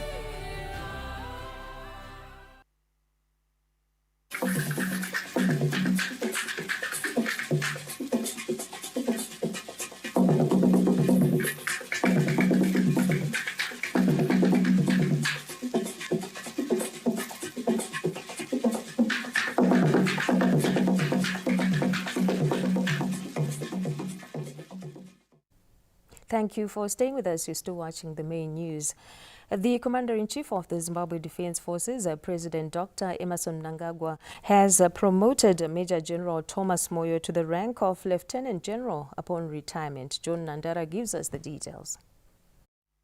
Thank you for staying with us. You're still watching the main news. The Commander-in-Chief of the Zimbabwe Defense Forces, President Dr. Emmerson Mnangagwa, has promoted Major General Thomas Moyo to the rank of Lieutenant General upon retirement. John Nandara gives us the details.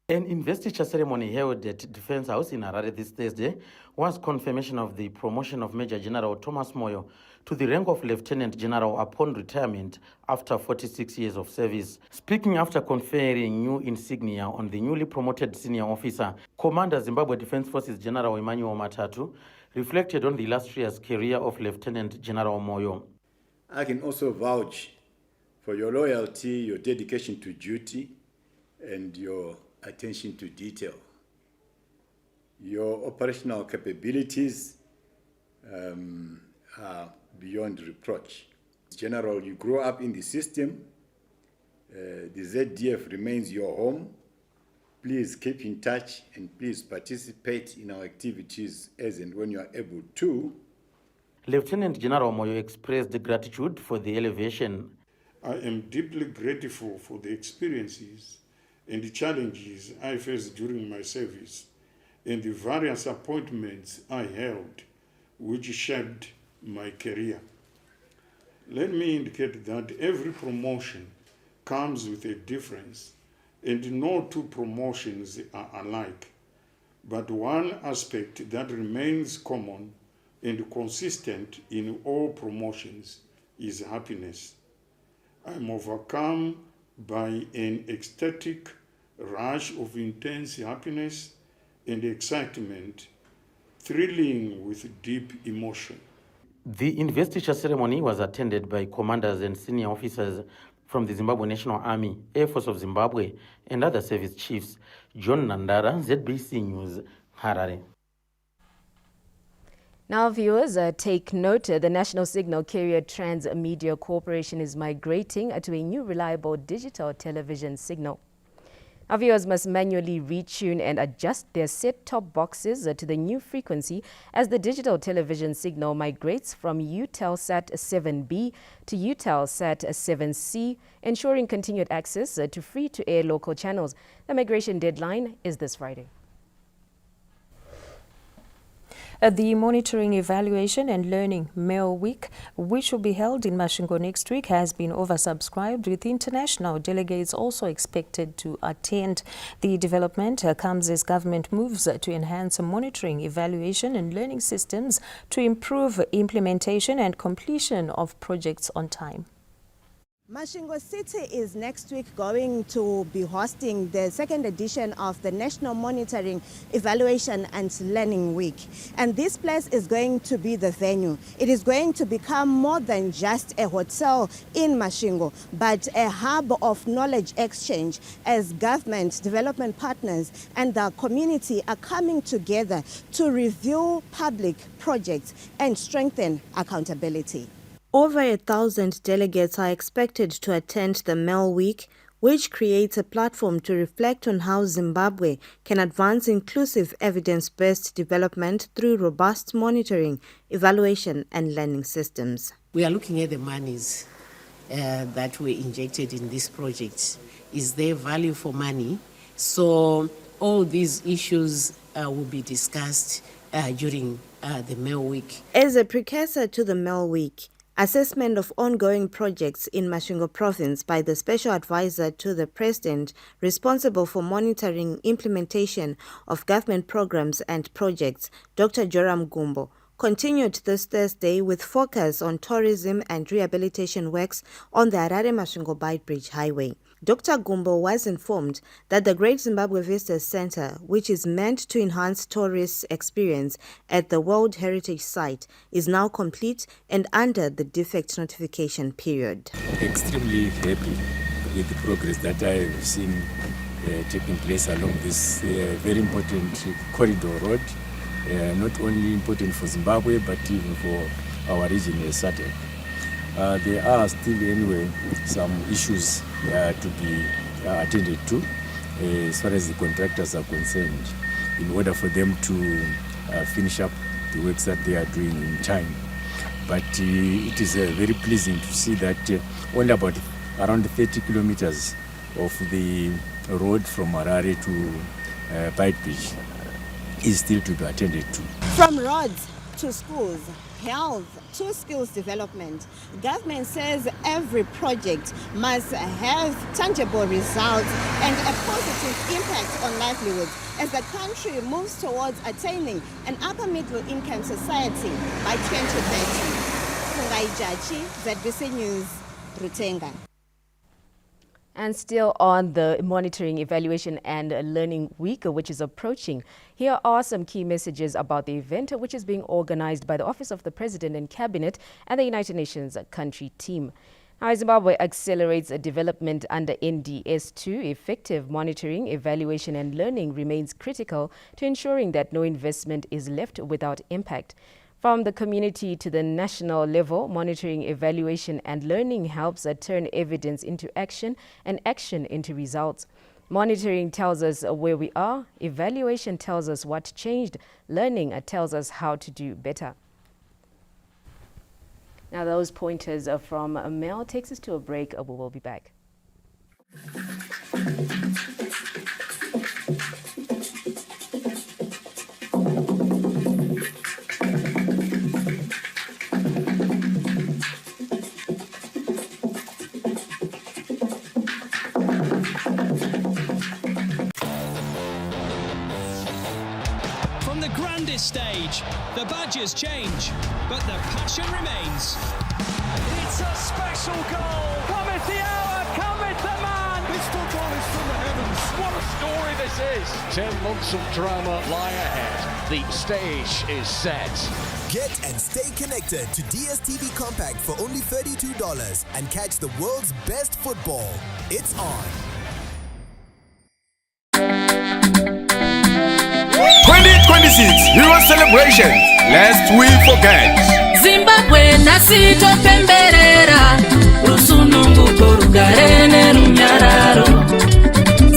An investiture ceremony held at Defense House in Harare this Thursday was confirmation of the promotion of Major General Thomas Moyo to the rank of Lieutenant General upon retirement after 46 years of service. Speaking after conferring new insignia on the newly promoted senior officer, Commander Zimbabwe Defense Forces General Emmanuel Matatu reflected on the illustrious career of Lieutenant General Moyo. I can also vouch for your loyalty, your dedication to duty, and your attention to detail. Your operational capabilities are beyond reproach. General, you grew up in the system. The ZDF remains your home. Please keep in touch and please participate in our activities as and when you are able to. Lieutenant General Moyo expressed gratitude for the elevation. I am deeply grateful for the experiences and the challenges I faced during my service and the various appointments I held, which shaped my career. Let me indicate that every promotion comes with a difference, and no two promotions are alike. But one aspect that remains common and consistent in all promotions is happiness. I'm overcome by an ecstatic rush of intense happiness and excitement, thrilling with deep emotion. The investiture ceremony was attended by commanders and senior officers from the Zimbabwe National Army, Air Force of Zimbabwe, and other service chiefs. John Nandara, ZBC News, Harare. Now, viewers, take note. The National Signal Carrier Transmedia Corporation is migrating to a new reliable digital television signal. Our viewers must manually retune and adjust their set-top boxes to the new frequency as the digital television signal migrates from Eutelsat 7B to Eutelsat 7C, ensuring continued access to free-to-air local channels. The migration deadline is this Friday. The Monitoring, Evaluation and Learning MEL Week, which will be held in Masvingo next week, has been oversubscribed, with international delegates also expected to attend. The development comes as government moves to enhance monitoring, evaluation and learning systems to improve implementation and completion of projects on time. Masvingo City is next week going to be hosting the second edition of the National Monitoring, Evaluation and Learning Week. And this place is going to be the venue. It is going to become more than just a hotel in Masvingo, but a hub of knowledge exchange as government, development partners and the community are coming together to review public projects and strengthen accountability. Over 1,000 delegates are expected to attend the MEL Week, which creates a platform to reflect on how Zimbabwe can advance inclusive evidence-based development through robust monitoring, evaluation and learning systems. We are looking at the monies that were injected in these projects. Is there value for money? So all these issues will be discussed during the MEL Week. As a precursor to the MEL Week, assessment of ongoing projects in Masvingo Province by the Special Advisor to the President responsible for monitoring implementation of government programs and projects, Dr. Joram Gumbo, continued this Thursday with focus on tourism and rehabilitation works on the Harare-Masvingo Beitbridge Highway. Dr. Gumbo was informed that the Great Zimbabwe Visitors Center, which is meant to enhance tourist experience at the World Heritage Site, is now complete and under the defect notification period. Extremely happy with the progress that I have seen taking place along this very important corridor road, not only important for Zimbabwe but even for our region as SADC. There are still anyway some issues to be attended to as far as the contractors are concerned, in order for them to finish up the works that they are doing in time. But it is very pleasing to see that only about around 30 kilometers of the road from Harare to Beitbridge is still to be attended to. From roads to schools, health to skills development, government says every project must have tangible results and a positive impact on livelihoods as the country moves towards attaining an upper middle income society by 2030. Fungai Jachi, ZBC News, Rutenga. And still on the Monitoring, Evaluation and Learning Week, which is approaching, here are some key messages about the event, which is being organized by the Office of the President and Cabinet and the United Nations Country Team. Now, Zimbabwe accelerates development under NDS2. Effective monitoring, evaluation and learning remains critical to ensuring that no investment is left without impact. From the community to the national level, monitoring, evaluation and learning helps turn evidence into action and action into results. Monitoring tells us where we are, evaluation tells us what changed, learning tells us how to do better. Now those pointers from Mel takes us to a break. We will be back. Stage, the badges change, but the passion remains. It's a special goal. Cometh the hour, cometh the man. This football is from the heavens. What a story this is. 10 months of drama lie ahead. The stage is set. Get and stay connected to DSTV Compact for only $32 and catch the world's best football. It's on. 2026 Euro celebration. Lest we forget. Zimbabwe nasito pemberera rusununguko rugarene runyararo.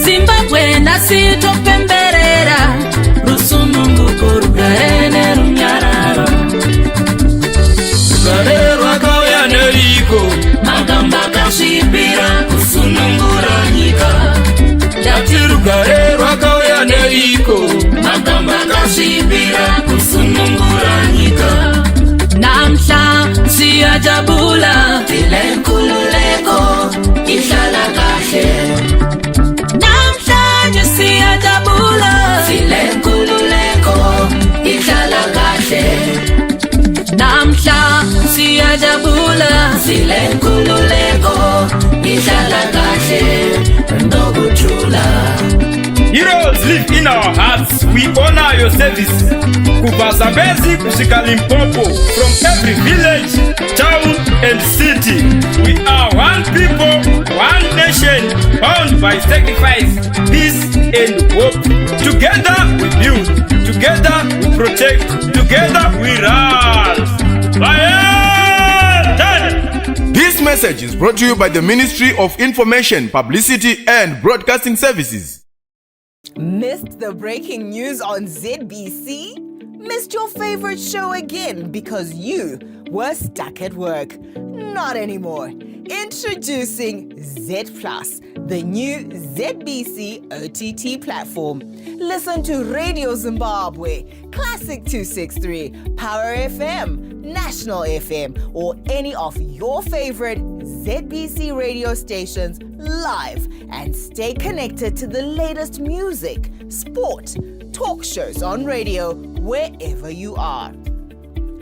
Zimbabwe vakasvipira kusunungura nyika. Shati rugare rwakauya neiko, Makamba akasvipira kusunungura nyika. Namhla siyajabula vile nkululeko ihlala kahle. Namhlanje siyajabula vile nkululeko ihlala kahle. Namhla siyajabula vile nkululeko ihlala kahle. Ndokuthula. Heroes live in our hearts. We honor your service. Kubazabezi kusika Limpopo. From every village, town and city. We are one people, one nation, bound by sacrifice, peace and hope. Together we build, together we protect, together we rise. This message is brought to you by the Ministry of Information, Publicity and Broadcasting Services. Missed the breaking news on ZBC? Missed your favorite show again because you were stuck at work? Not anymore. Introducing Z Plus, the new ZBC OTT platform. Listen to Radio Zimbabwe, Classic 263, Power FM, National FM, or any of your favorite ZBC radio stations live and stay connected to the latest music, sport, talk shows on radio wherever you are.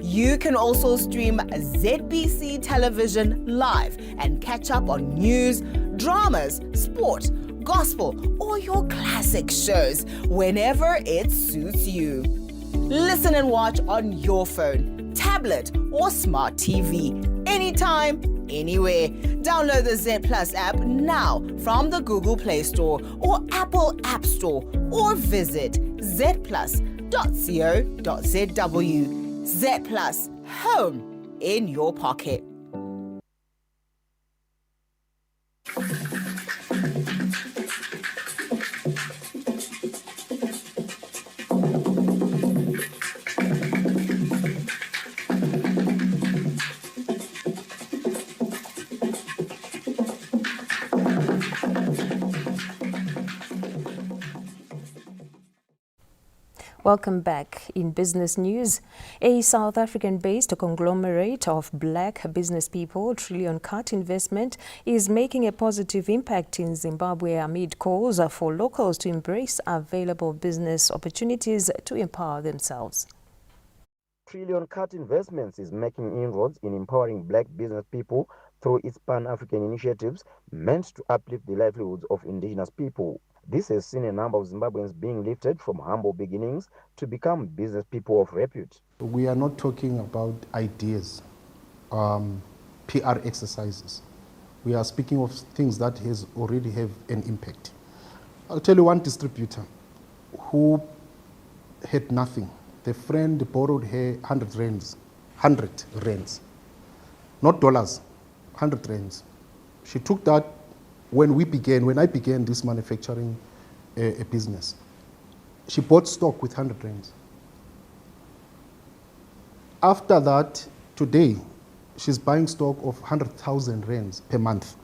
You can also stream ZBC television live and catch up on news, dramas, sport, gospel, or your classic shows whenever it suits you. Listen and watch on your phone, tablet, or smart TV, anytime, anywhere. Download the Z Plus app now from the Google Play Store or Apple App Store, or visit zplus.co.zw. Z Plus, home in your pocket. Welcome back. In business news, a South African-based conglomerate of black business people, Trillion Cut Investment, is making a positive impact in Zimbabwe amid calls for locals to embrace available business opportunities to empower themselves. Trillion Cut Investments is making inroads in empowering black business people through its Pan-African initiatives meant to uplift the livelihoods of indigenous people. This has seen a number of Zimbabweans being lifted from humble beginnings to become business people of repute. We are not talking about ideas, PR exercises. We are speaking of things that already have an impact. I'll tell you one distributor who had nothing. The friend borrowed her 100 rands, not dollars, 100 rands. She took that. When I began this manufacturing a business, she bought stock with 100 rands. After that, today, she's buying stock of 100,000 rands per month.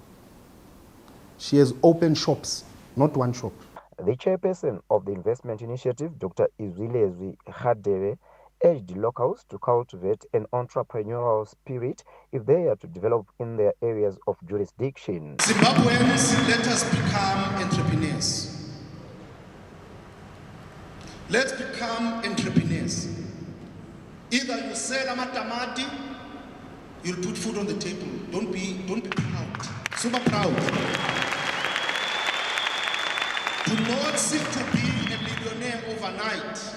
She has opened shops, not one shop. The chairperson of the investment initiative, Dr. Izwilezwi Hadebe, urged locals to cultivate an entrepreneurial spirit if they are to develop in their areas of jurisdiction. Zimbabweans, let us become entrepreneurs. Let's become entrepreneurs. Either you sell a matamati, you'll put food on the table. Don't be proud. Super proud. Do not seek to be a millionaire overnight.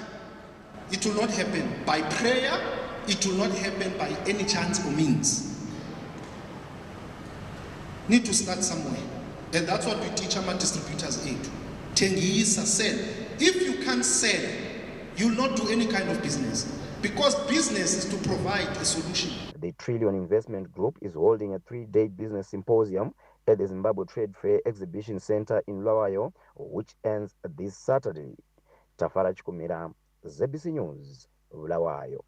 It will not happen by prayer. It will not happen by any chance or means. Need to start somewhere. And that's what we teach our distributors aid. Tengisa, sell. If you can't sell, you'll not do any kind of business. Because business is to provide a solution. The Trillion Investment Group is holding a 3-day business symposium at the Zimbabwe Trade Fair Exhibition Center in Lawayo, which ends this Saturday. Tafara Chikumira, ZBC News, Bulawayo.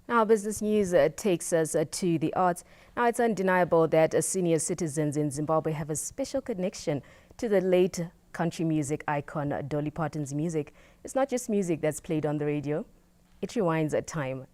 Now, business news takes us to the arts. Now, it's undeniable that senior citizens in Zimbabwe have a special connection to the late country music icon Dolly Parton's music. It's not just music that's played on the radio. It rewinds time.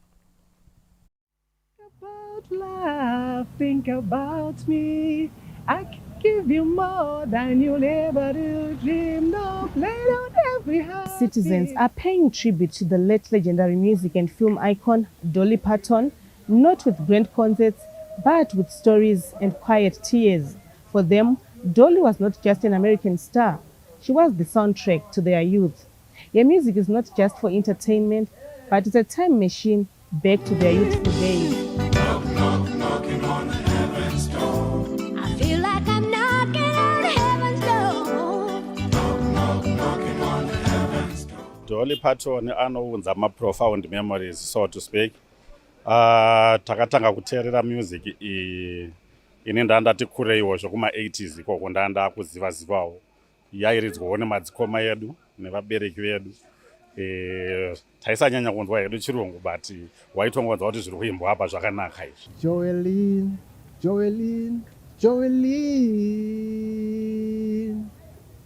About love, think about me. I can give you more than you'll ever dream of. Lay down every heart. Citizens are paying tribute to the late legendary music and film icon Dolly Parton, not with grand concerts, but with stories and quiet tears. For them, Dolly was not just an American star. She was the soundtrack to their youth. Her music is not just for entertainment, but it's a time machine back to their youthful days. Knock, knock, knocking on heaven's door. I feel like I'm knocking on heaven's door. Knock, knock, knocking on heaven's door. Dolly Parton anounza ma-profound memories, so to speak. Takatanga kuteerera music ine ndandati kureiwo zvekuma-80s ikoko ndanda kuziva-zivawo. Yairidzwawo nemadzikoma edu nevabereki vedu. Taisanyanya kunzwa hedu chirungu, but waitongodza kuti zviri kuimbwa apa zvakanaka izvi. Joeline, Joeline, Joeline,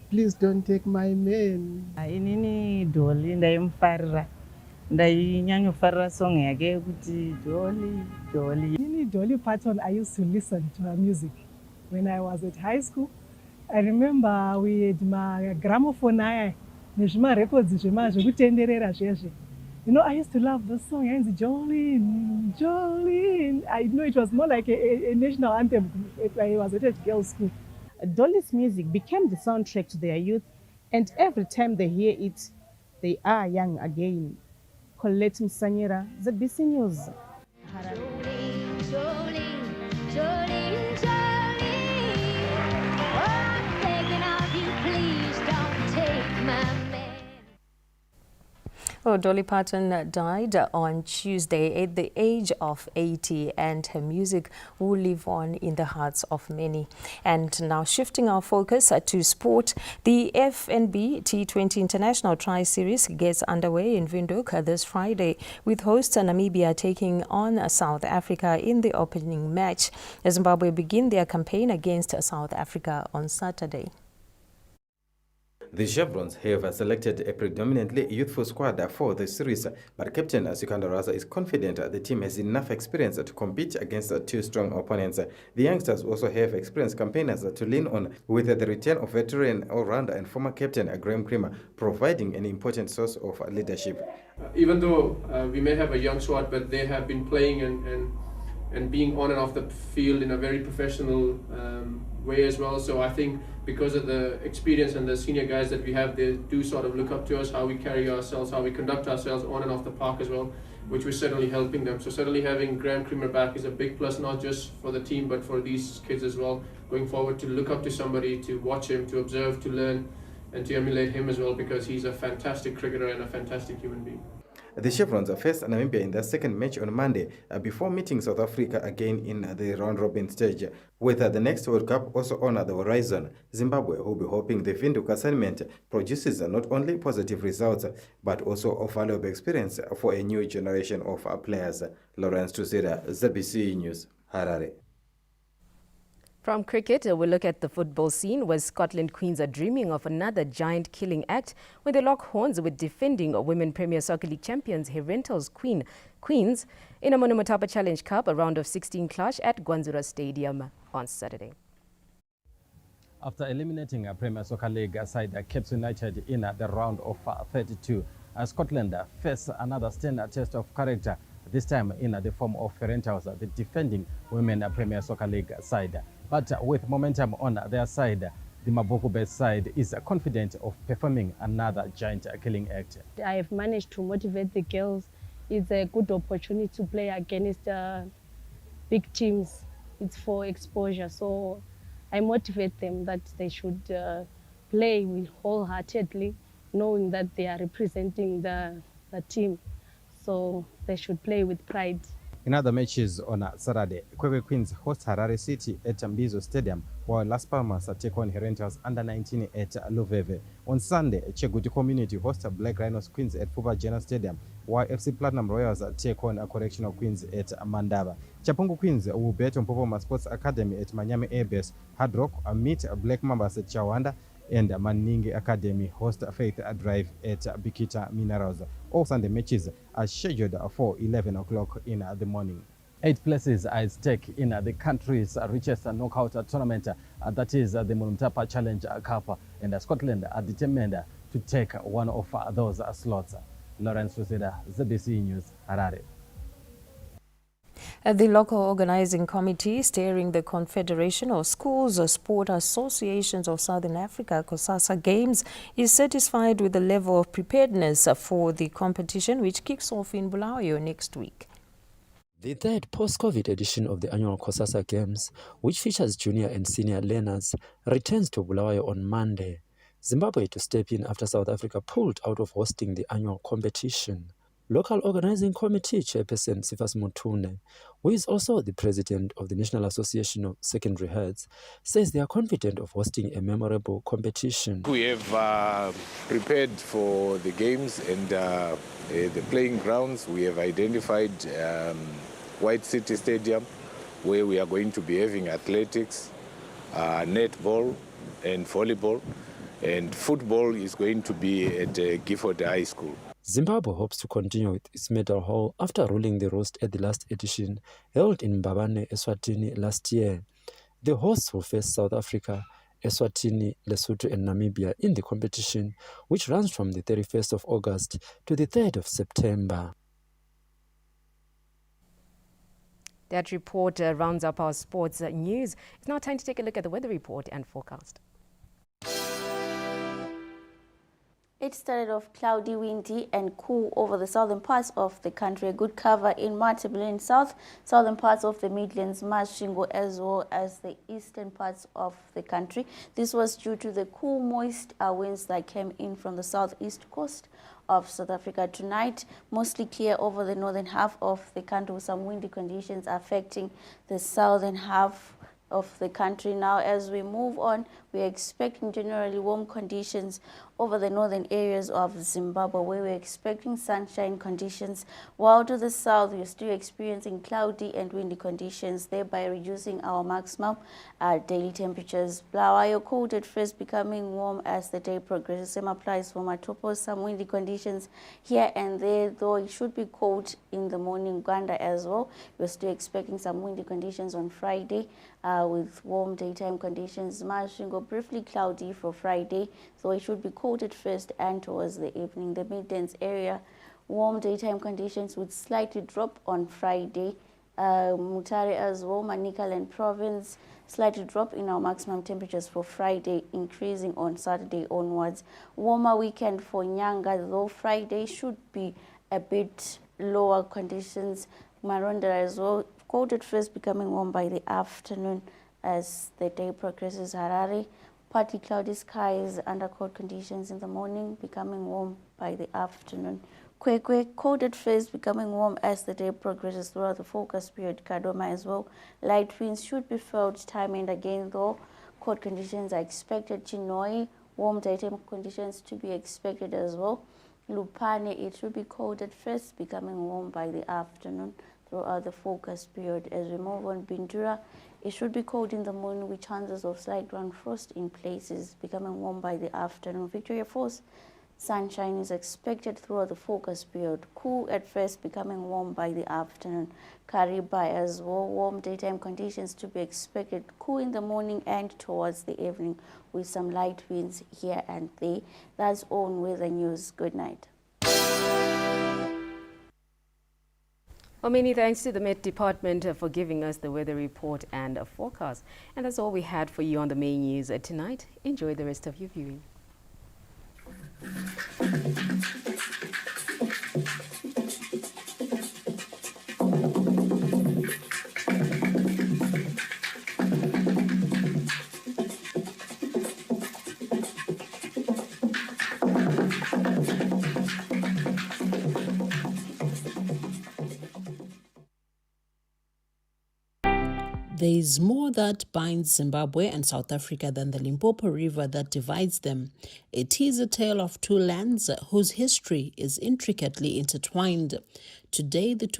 please don't take my man. Inini Dolly ndaimufarira. Ndainyanyufarira song yake kuti Dolly, Dolly. Inini Dolly Parton, I used to listen to her music when I was at high school. I remember we had my gramophone aya nezvima records zvekutenderera zveshe. You know, I used to love the song. I was Jolene, Jolene. I know it was more like a national anthem when I was at a girls' school. Dolly's music became the soundtrack to their youth, and every time they hear it, they are young again. Colette Msanyera, ZBC News. Jolene, Jolene, Jolene, Jolene. Oh, I'm begging of you, please don't take my man. Well, Dolly Parton died on Tuesday at the age of 80, and her music will live on in the hearts of many. And now shifting our focus to sport, the FNB T20 International Tri-Series gets underway in Windhoek this Friday, with hosts Namibia taking on South Africa in the opening match. Zimbabwe begin their campaign against South Africa on Saturday. The Chevrons have selected a predominantly youthful squad for the series, but Captain Sikandar Raza is confident the team has enough experience to compete against two strong opponents. The youngsters also have experienced campaigners to lean on, with the return of veteran all-rounder and former captain Graham Creamer providing an important source of leadership. Even though we may have a young squad, but they have been playing and being on and off the field in a very professional way as well. So I think because of the experience and the senior guys that we have, they do sort of look up to us, how we carry ourselves, how we conduct ourselves on and off the park as well, which we're certainly helping them. So certainly having Graham Creamer back is a big plus, not just for the team, but for these kids as well, going forward, to look up to somebody, to watch him, to observe, to learn, and to emulate him as well, because he's a fantastic cricketer and a fantastic human being. The Chevrons faced Namibia in their second match on Monday before meeting South Africa again in the round-robin stage. With the next World Cup also on the horizon, Zimbabwe will be hoping the Windhoek assignment produces not only positive results but also a valuable experience for a new generation of players. Lawrence Tusira, ZBC News, Harare. From cricket, we'll look at the football scene, where Scotland Queens are dreaming of another giant killing act when they lock horns with defending Women Premier Soccer League champions Herentals Queens in a Monomotapa Challenge Cup, a round of 16 clash at Gwanzura Stadium on Saturday. After eliminating a Premier Soccer League side Cape United in the round of 32, Scotland face another standard test of character, this time in the form of Herentals, the defending Women Premier Soccer League side. But with momentum on their side, the Maboko-based side is confident of performing another giant killing act. I have managed to motivate the girls. It's a good opportunity to play against big teams. It's for exposure. So I motivate them that they should play with wholeheartedly, knowing that they are representing the team. So they should play with pride. In other matches on Saturday, Kwekwe Queens host Harare City at Mbizo Stadium, while Las Palmas take on Herentals under-19 at Luveve. On Sunday, Cheguti Community host Black Rhinos Queens at Fuba Jena Stadium, while FC Platinum Royals take on Correctional Queens at Mandaba. Chapungu Queens will bet on Popoma Sports Academy at Manyame Air Base. Hard Rock meet Black Mambas at Chawanda, and Maningi Academy host Faith Drive at Bikita Minerals. All Sunday matches are scheduled for 11 o'clock in the morning. 8 places are at stake in the country's richest knockout tournament, that is the Mulumtapa Challenge Cup, and Scotland are determined to take one of those slots. Lawrence Ruseda, ZBC News, Harare. The local organizing committee steering the Confederation of Schools Sport Associations of Southern Africa, COSASA Games, is satisfied with the level of preparedness for the competition, which kicks off in Bulawayo next week. The third post-COVID edition of the annual COSASA Games, which features junior and senior learners, returns to Bulawayo on Monday. Zimbabwe to step in after South Africa pulled out of hosting the annual competition. Local Organizing Committee Chairperson Sifas Mutune, who is also the president of the National Association of Secondary Heads, says they are confident of hosting a memorable competition. We have prepared for the games and the playing grounds. We have identified White City Stadium, where we are going to be having athletics, netball and volleyball, and football is going to be at Gifford High School. Zimbabwe hopes to continue with its medal haul after ruling the roast at the last edition held in Mbabane, Eswatini last year. The hosts will face South Africa, Eswatini, Lesotho and Namibia in the competition, which runs from the 31st of August to the 3rd of September. That report rounds up our sports news. It's now time to take a look at the weather report and forecast. It started off cloudy, windy and cool over the southern parts of the country. A good cover in Matabele South, southern parts of the Midlands, Masvingo, as well as the eastern parts of the country. This was due to the cool, moist winds that came in from the southeast coast of South Africa. Tonight, mostly clear over the northern half of the country with some windy conditions affecting the southern half of the country. Now, as we move on, we are expecting generally warm conditions over the northern areas of Zimbabwe, where we're expecting sunshine conditions, while to the south we're still experiencing cloudy and windy conditions, thereby reducing our maximum daily temperatures. Bulawayo cold at first, becoming warm as the day progresses. Same applies for Matopo, some windy conditions here and there, though it should be cold in the morning. Uganda as well, we're still expecting some windy conditions on Friday with warm daytime conditions. Masvingo briefly cloudy for Friday, so it should be cold at first and towards the evening. The Midlands area, warm daytime conditions would slightly drop on Friday. Mutare as well, Manicaland province, slightly drop in our maximum temperatures for Friday, increasing on Saturday onwards. Warmer weekend for Nyanga, though Friday should be a bit lower conditions. Maronda as well, cold at first, becoming warm by the afternoon as the day progresses. Harare, partly cloudy skies, under cold conditions in the morning, becoming warm by the afternoon. Kwekwe, cold at first, becoming warm as the day progresses throughout the forecast period. Kadoma as well, light winds should be felt time and again, though cold conditions are expected. Chinoi, warm daytime conditions to be expected as well. Lupane, it should be cold at first, becoming warm by the afternoon throughout the forecast period. As we move on, Bindura, it should be cold in the morning with chances of slight ground frost in places, becoming warm by the afternoon. Victoria Falls, sunshine is expected throughout the forecast period. Cool at first, becoming warm by the afternoon. Kariba as well, warm daytime conditions to be expected. Cool in the morning and towards the evening with some light winds here and there. That's all on weather news. Good night. Well, many thanks to the Met Department for giving us the weather report and a forecast. And that's all we had for you on the main news tonight. Enjoy the rest of your viewing. There is more that binds Zimbabwe and South Africa than the Limpopo River that divides them. It is a tale of two lands whose history is intricately intertwined. Today, the two